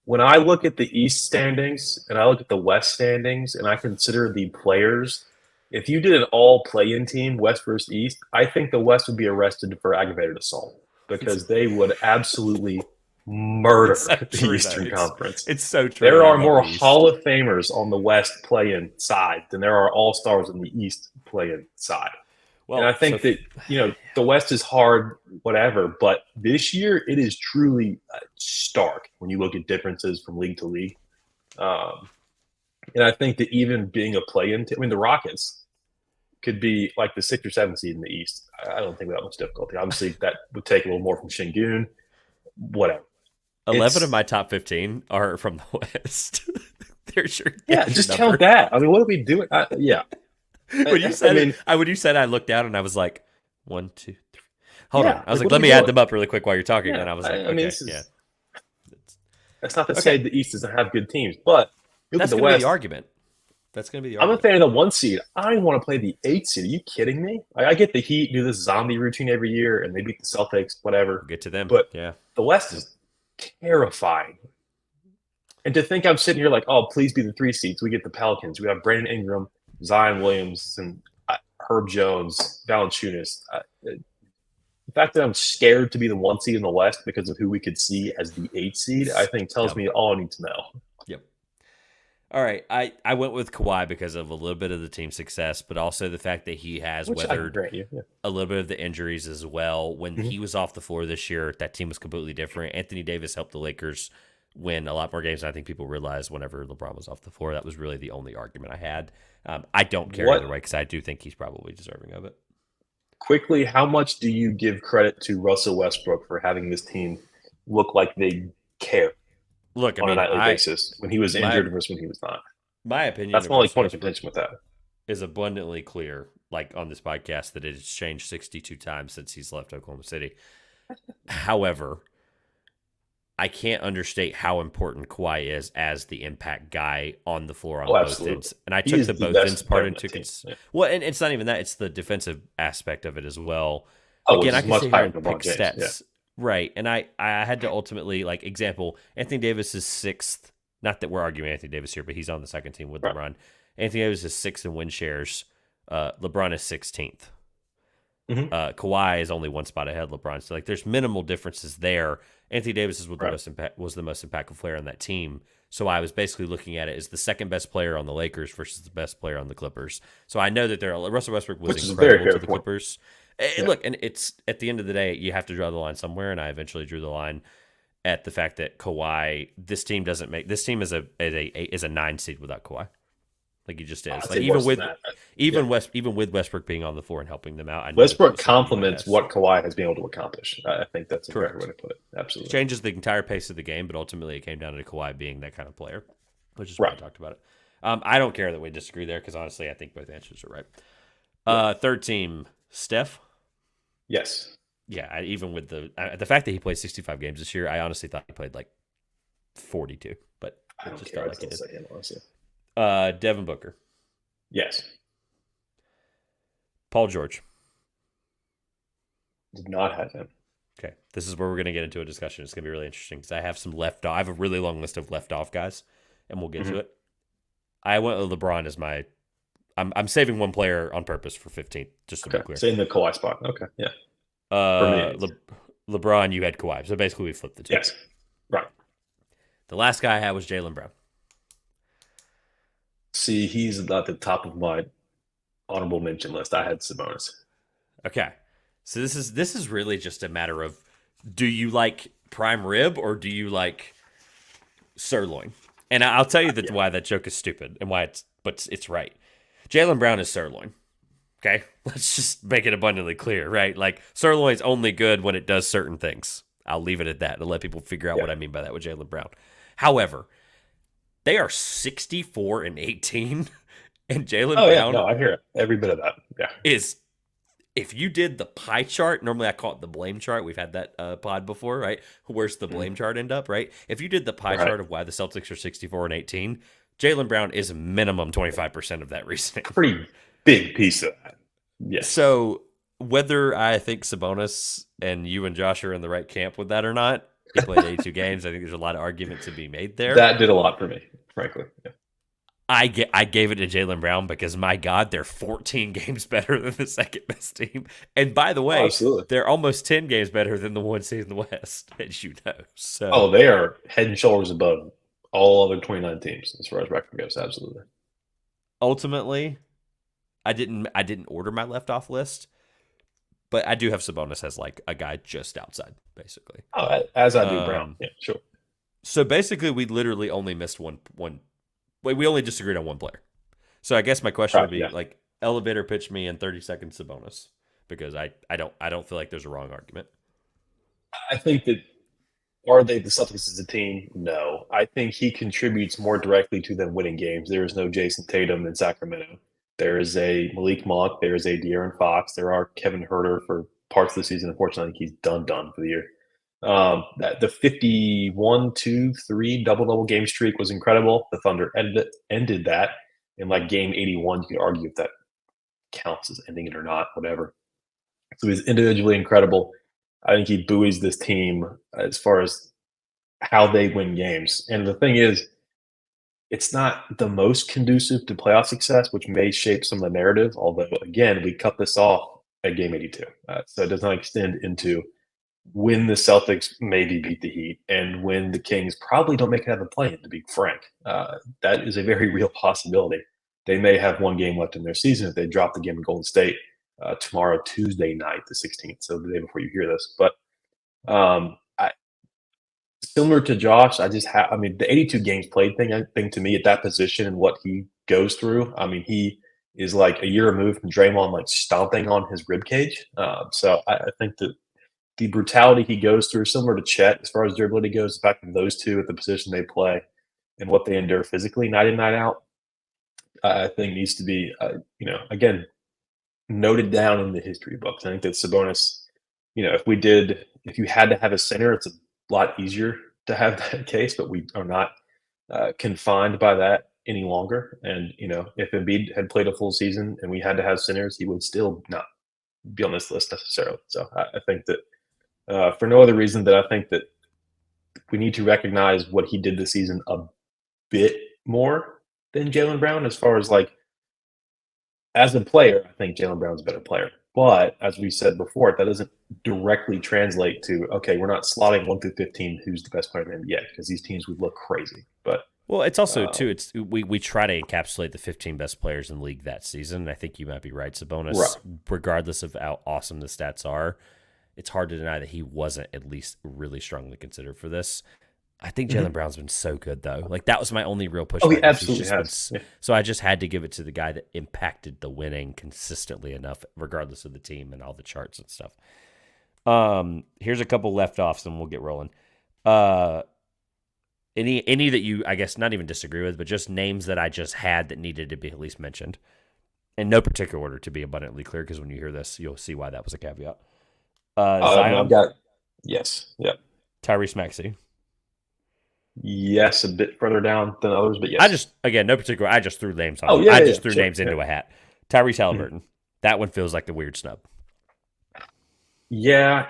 When I look at the East standings and I look at the West standings and I consider the players, if you did an all play-in team, West versus East, I think the West would be arrested for aggravated assault because they would absolutely murder the Eastern Conference. It's so true. There are more Hall of Famers on the West play-in side than there are all-stars on the East play-in side. Well, and I think that, the West is hard, whatever, but this year it is truly stark when you look at differences from league to league. And I think that even being a play-in, the Rockets could be like the 6th or 7th seed in the East. I don't think that much difficulty. Obviously, that would take a little more from Şengün, whatever. 11 of my top 15 are from the West. Just count that. I mean, what are we doing? Yeah. When you said I looked down and I was like, 1, 2, 3. Hold on. I was like, let me add them up really quick while you're talking. And I was like, That's not to say the East doesn't have good teams, but that's going to be the argument. That's going to be the argument. I'm a fan of the 1 seed. I don't want to play the 8 seed. Are you kidding me? I get the Heat do this zombie routine every year and they beat the Celtics, whatever. We'll get to them. But the West is terrifying. And to think I'm sitting here like, oh, please be the 3 seeds. We get the Pelicans. We have Brandon Ingram, Zion Williamson, Herb Jones, Valanciunas. The fact that I'm scared to be the 1 seed in the West because of who we could see as the 8 seed, I think tells me all I need to know. Yep. All right. I went with Kawhi because of a little bit of the team success, but also the fact that he has weathered a little bit of the injuries as well. When he was off the floor this year, that team was completely different. Anthony Davis helped the Lakers win a lot more games than I think people realized whenever LeBron was off the floor. That was really the only argument I had. I don't care either way because I do think he's probably deserving of it. Quickly, how much do you give credit to Russell Westbrook for having this team look like they care? Look, on a nightly basis when he was injured versus when he was not. My opinion. That's my only point of contention with that. Is abundantly clear, like on this podcast, that it has changed 62 times since he's left Oklahoma City. However, I can't understate how important Kawhi is as the impact guy on the floor on both ends. And I took the both ends part into consideration. Well, and it's not even that; it's the defensive aspect of it as well. Again, I can sit here and pick stats. Yeah. Right, and I had to ultimately, like, example, Anthony Davis is 6th. Not that we're arguing Anthony Davis here, but he's on the second team with LeBron. Anthony Davis is 6th in win shares. LeBron is 16th. Kawhi is only one spot ahead of LeBron. So, like, there's minimal differences there. Anthony Davis was the most impactful player on that team. So I was basically looking at it as the second best player on the Lakers versus the best player on the Clippers. So I know that Russell Westbrook was incredible to the Clippers. And look, and it's at the end of the day, you have to draw the line somewhere, and I eventually drew the line at the fact that Kawhi, this team is a 9 seed without Kawhi. Like, he just is. Like, even with Westbrook being on the floor and helping them out, Westbrook complements what Kawhi has been able to accomplish. I think that's a correct way to put it. Absolutely, it changes the entire pace of the game, but ultimately it came down to Kawhi being that kind of player, which is why I talked about it. I don't care that we disagree there because honestly, I think both answers are right. Third team, Steph. Yes. Yeah, even with the fact that he played 65 games this year, I honestly thought he played like 42, but I just felt like he did. Him, honestly. Devin Booker. Yes. Paul George. Did not have him. Okay, this is where we're going to get into a discussion. It's going to be really interesting because I have some left off. I have a really long list of left off guys, and we'll get to it. I went with LeBron as my. I'm saving one player on purpose for 15th, just to be clear. Say in the Kawhi spot. Okay, yeah. LeBron, you had Kawhi, so basically we flipped the two. Yes, right. The last guy I had was Jaylen Brown. See, he's at the top of my honorable mention list. I had Sabonis. Okay, so this is really just a matter of, do you like prime rib or do you like Sirloin. And I'll tell you why that joke is stupid and why it's right. Jaylen Brown is sirloin. Okay? Let's just make it abundantly clear, right? Like, sirloin's only good when it does certain things. I'll leave it at that and let people figure out what I mean by that with Jaylen Brown. However, they are 64-18, and Jaylen Brown no, I hear it. Every bit of that. Yeah. is, if you did the pie chart, normally I call it the blame chart. We've had that pod before, right? Where's the blame chart end up, right? If you did the pie chart of why the Celtics are 64-18, Jaylen Brown is minimum 25% of that reasoning. Pretty big piece of that. Yes. So whether I think Sabonis and you and Josh are in the right camp with that or not, he played 82 games. I think there's a lot of argument to be made there. That did a lot for me, frankly. Yeah. I gave it to Jaylen Brown because, my God, they're 14 games better than the second best team. And by the way, they're almost 10 games better than the 1 seed in the West, as you know. So, they are head and shoulders above all other 29 teams as far as record goes. Absolutely. Ultimately, I didn't order my left off list, but I do have Sabonis as like a guy just outside, basically. Oh, as I do Brown. Yeah, sure. So basically, we literally only missed one. We only disagreed on one player. So I guess my question would be like, elevator pitch me in 30 seconds Sabonis, because I don't feel like there's a wrong argument. I think that, are they the Celtics as a team? No. I think he contributes more directly to them winning games. There is no Jason Tatum in Sacramento. There is a Malik Monk. There is a De'Aaron Fox. There are Kevin Huerter for parts of the season. Unfortunately, I think he's done for the year. The 51-2-3 double-double game streak was incredible. The Thunder ended that in like game 81. You could argue if that counts as ending it or not, whatever. So he's individually incredible. I think he buoys this team as far as how they win games. And the thing is, it's not the most conducive to playoff success, which may shape some of the narrative. Although, again, we cut this off at game 82. So it does not extend into when the Celtics maybe beat the Heat and when the Kings probably don't make it out of the play-in, to be frank. That is a very real possibility. They may have one game left in their season if they drop the game in Golden State tomorrow, Tuesday night, the 16th, so the day before you hear this. But similar to Josh, the 82 games played thing, I think, to me, at that position and what he goes through, he is like a year removed from Draymond, like stomping on his ribcage. So I think that the brutality he goes through, similar to Chet, as far as durability goes, the fact that those two at the position they play and what they endure physically night in, night out, I think needs to be, again, noted down in the history books. I think that Sabonis, if you had to have a center, it's a lot easier to have that case, but we are not confined by that any longer. And, if Embiid had played a full season and we had to have centers, he would still not be on this list necessarily. So I think that for no other reason that I think that we need to recognize what he did this season a bit more than Jaylen Brown, as far as like, as a player, I think Jaylen Brown's a better player. But as we said before, that doesn't directly translate to, okay, we're not slotting 1 through 15 who's the best player in the NBA, because these teams would look crazy. But well, it's also too. We try to encapsulate the 15 best players in the league that season. I think you might be right, Sabonis. Regardless of how awesome the stats are, it's hard to deny that he wasn't at least really strongly considered for this. I think Jaylen Brown's been so good, though. Like, that was my only real pushback. Oh, he absolutely has. So I just had to give it to the guy that impacted the winning consistently enough, regardless of the team and all the charts and stuff. Here's a couple left offs, and we'll get rolling. Any that you, I guess, not even disagree with, but just names that I just had that needed to be at least mentioned. In no particular order, to be abundantly clear, because when you hear this, you'll see why that was a caveat. Zion. Yes. Yep. Tyrese Maxey. Yes, a bit further down than others, but yes. No particular. I just threw names on. I just threw names into a hat. Tyrese Halliburton. That one feels like the weird snub. Yeah,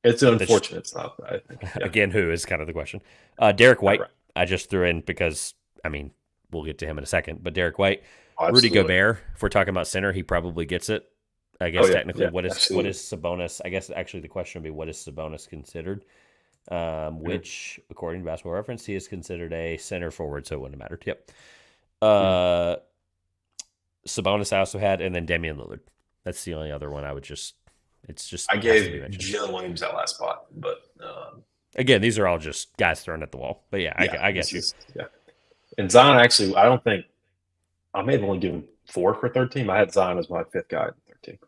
it's an unfortunate snub, I think. Yeah. Again, who is kind of the question. Derek White, right. I just threw in because, we'll get to him in a second, but Derek White. Rudy Gobert, if we're talking about center, he probably gets it. I guess technically, what is Sabonis? I guess actually the question would be, what is Sabonis considered? Which, according to Basketball Reference, he is considered a center forward, so it wouldn't have mattered. Yep. Sabonis I also had, and then Damian Lillard. That's the only other one I would just. It's just. I gave Jalen Williams that last spot, but Again, these are all just guys thrown at the wall. But yeah, I get you. Yeah. And Zion, actually, I don't think I may have only given 4 for third team. I had Zion as my 5th guy in third team.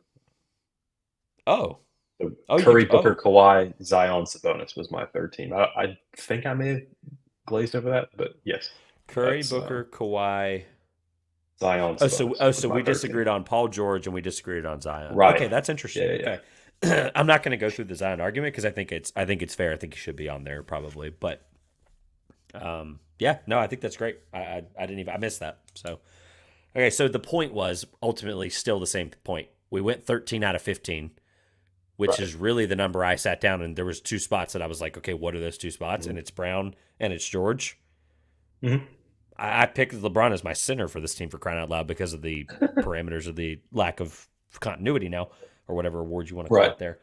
Oh. So Oh, Curry, Booker, Kawhi, Zion, Sabonis was my third team. I think I may have glazed over that, but yes. Curry, Booker, Kawhi, Zion, Sabonis. So we disagreed on Paul George and we disagreed on Zion. Right. Okay, that's interesting. Yeah. Okay. I'm not going to go through the Zion argument because I think it's fair. I think he should be on there probably, but yeah, no, I think that's great. I missed that. So okay, so the point was ultimately still the same point. We went 13 out of 15, which is really the number I sat down and there was 2 spots that I was like, okay, what are those 2 spots? And it's Brown and it's George. I picked LeBron as my center for this team for crying out loud because of the parameters of the lack of continuity now, or whatever award you want to call it there.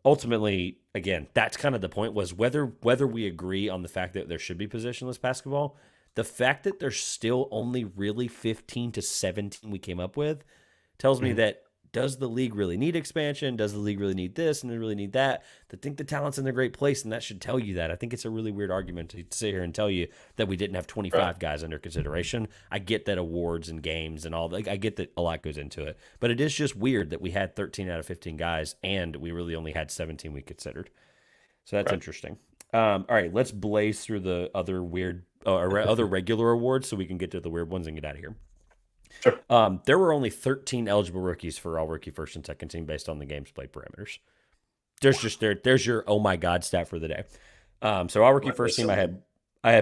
Ultimately, again, that's kind of the point, was whether we agree on the fact that there should be positionless basketball, the fact that there's still only really 15 to 17 we came up with tells me that, does the league really need expansion? Does the league really need this and they really need that? I think the talent's in a great place, and that should tell you that. I think it's a really weird argument to sit here and tell you that we didn't have 25 guys under consideration. I get that awards and games and all that. I get that a lot goes into it. But it is just weird that we had 13 out of 15 guys and we really only had 17 we considered. So that's interesting. All right, let's blaze through the other other regular awards so we can get to the weird ones and get out of here. Sure. There were only 13 eligible rookies for all rookie first and second team based on the games played parameters. There's your oh my god stat for the day. So all rookie first team, I had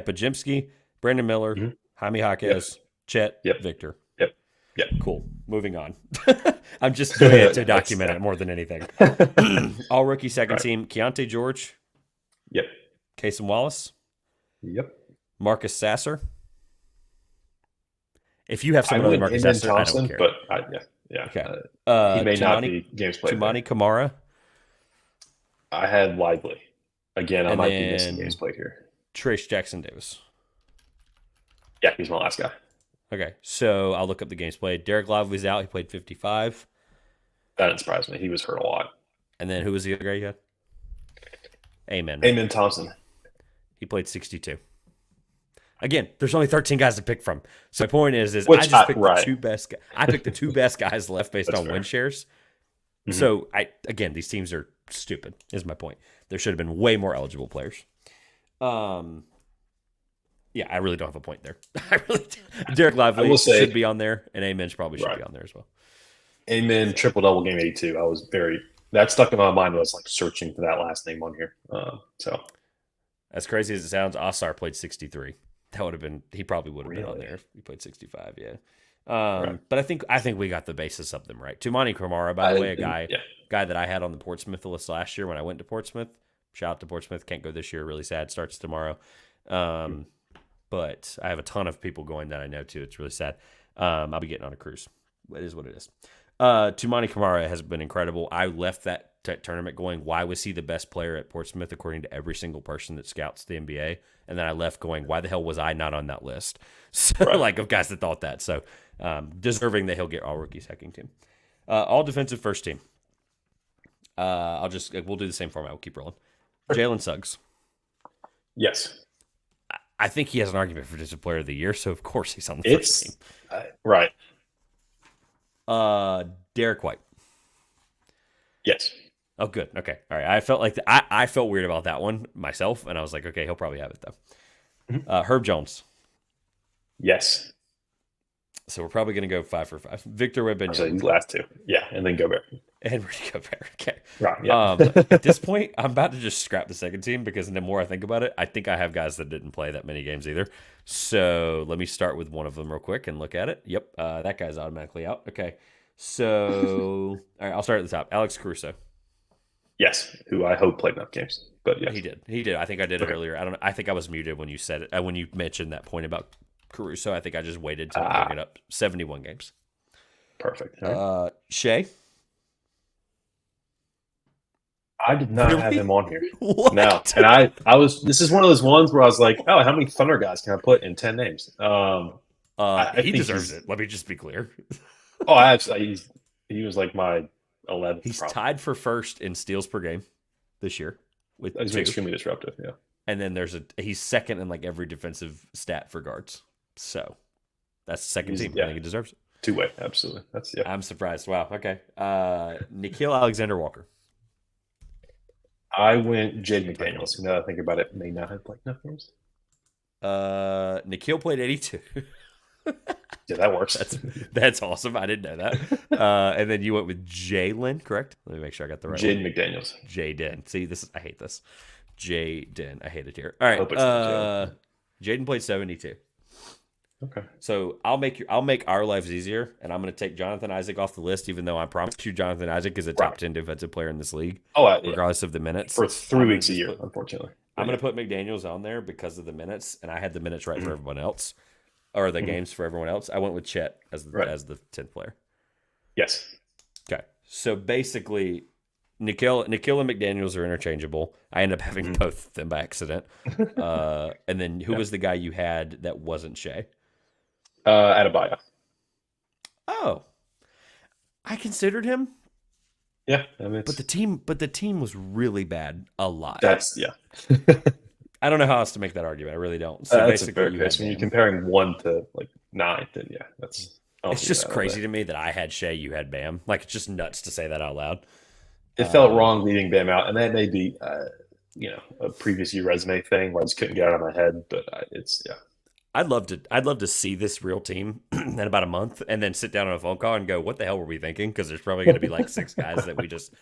Pajimski, Brandon Miller, Jaime Jaquez, Chet, Victor. Yep. Cool. Moving on. I'm just doing it to document it more than anything. All rookie second team, Keontae George. Yep. Cason Wallace. Yep. Marcus Sasser. If you have someone other than Marcus Sasser, Thompson, I don't care. But yeah. Okay. He may not be games played. Tumani Kamara. I had Lively. Again, I And might be missing games played here. Trace Jackson Davis. Yeah, he's my last guy. Okay, so I'll look up the games played. Derek Lively's out. He played 55. That didn't surprise me. He was hurt a lot. And then who was the other guy you had? Amen Thompson. He played 62. Again, there's only 13 guys to pick from. So my point is I just picked the 2 best. I picked the 2 best guys left based on win shares. So these teams are stupid. Is my point. There should have been way more eligible players. Yeah, I really don't have a point there. Derek Lively should be on there, and Amen probably should be on there as well. Amen triple-double game 82. That stuck in my mind. I was like searching for that last name on here. So as crazy as it sounds, Asar played 63. That would have been. He probably would have been on there if he played 65. Yeah. But I think we got the basis of them right. Tumani Kamara, by the way, a guy that I had on the Portsmouth list last year when I went to Portsmouth. Shout out to Portsmouth. Can't go this year. Really sad. Starts tomorrow. But I have a ton of people going that I know too. It's really sad. I'll be getting on a cruise. It is what it is. Tumani Kamara has been incredible. I left that tournament going, why was he the best player at Portsmouth according to every single person that scouts the NBA? And then I left going, why the hell was I not on that list? So of guys that thought that. So deserving that he'll get all rookie second team. All defensive first team. We'll do the same format. We'll keep rolling. Jalen Suggs. Yes. I think he has an argument for defensive player of the year, so of course he's on the first team. Right. Derek White. Yes. Oh, good. Okay. All right. I felt like I felt weird about that one myself, and I was like, okay, he'll probably have it though. Herb Jones. Yes. So we're probably going to go 5 for 5. Victor Wembanyama. So these last 2. Yeah, and then Gobert. And Rudy Gobert. Okay. Right. Yeah. At this point, I'm about to just scrap the second team because the more I think about it, I think I have guys that didn't play that many games either. So let me start with one of them real quick and look at it. Yep. That guy's automatically out. Okay. So, all right, I'll start at the top. Alex Caruso. Yes, who I hope played enough games. But yes. He did. I think I did it earlier. I think I was muted when you said it. When you mentioned that point about Caruso, I think I just waited to bring it up. 71 games. Perfect. Right. Shea. I did not have him on here. What? No. And I was this is one of those ones where I was like, oh, how many Thunder guys can I put in 10 names? He deserves it. Let me just be clear. Oh, absolutely. He was like my 11th. He's tied for first in steals per game this year with He's 2. extremely disruptive. Yeah. And then he's second in like every defensive stat for guards. So that's the second team. I think he deserves it. Two-way, absolutely. I'm surprised. Wow. Okay. Gilgeous-Alexander Walker. I went Jaden McDaniels. Now that I think about it, may not have played enough games. Nikhil played 82. Yeah, that works. That's awesome. I didn't know that. And then you went with Jalen, correct? Let me make sure I got the right Jaden one. McDaniels. Jaden. See, I hate this. Jaden. I hate it here. All right. Jaden played 72. Okay. So I'll make our lives easier, and I'm going to take Jonathan Isaac off the list, even though I promise you Jonathan Isaac is a top 10 defensive player in this league. Regardless of the minutes. For 3 weeks a year, unfortunately. I'm going to put McDaniels on there because of the minutes, and I had the minutes right for everyone else, or the games for everyone else. I went with Chet as the 10th player. Yes. Okay. So basically, Nikhil and McDaniels are interchangeable. I end up having both of them by accident. And then who was the guy you had that wasn't Shea? Adebayo. Oh, I considered him. Yeah, I mean, but the team was really bad a lot. I don't know how else to make that argument. I really don't. So that's basically, a fair case. When you're comparing 1 to like 9, then yeah, that's. It's just crazy to me that I had Shea, you had Bam. Like, it's just nuts to say that out loud. It felt wrong leaving Bam out, and that may be, a previous year resume thing where I just couldn't get it out of my head. But it's. I'd love to see this real team in about a month, and then sit down on a phone call and go, "What the hell were we thinking?" Because there's probably going to be like 6 guys that we just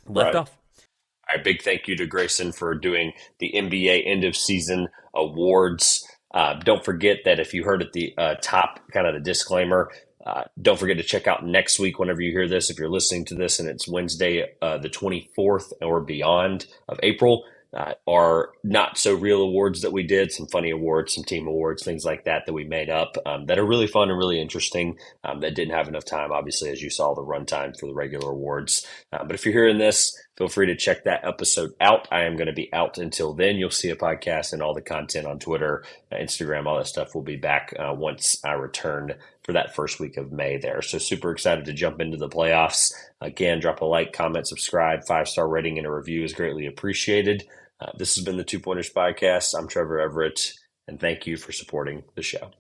left off. All right, big thank you to Grayson for doing the NBA end of season awards. Don't forget that if you heard at the top, kind of the disclaimer, don't forget to check out next week whenever you hear this. If you're listening to this and it's Wednesday, the 24th or beyond of April, our not so real awards that we did, some funny awards, some team awards, things like that we made up that are really fun and really interesting that didn't have enough time, obviously, as you saw the runtime for the regular awards. But if you're hearing this, feel free to check that episode out. I am going to be out until then. You'll see a podcast and all the content on Twitter, Instagram, all that stuff will be back once I return for that first week of May there. So super excited to jump into the playoffs. Again, drop a like, comment, subscribe, 5-star rating and a review is greatly appreciated. This has been the 2 Pointers Podcast. I'm Trevor Everett, and thank you for supporting the show.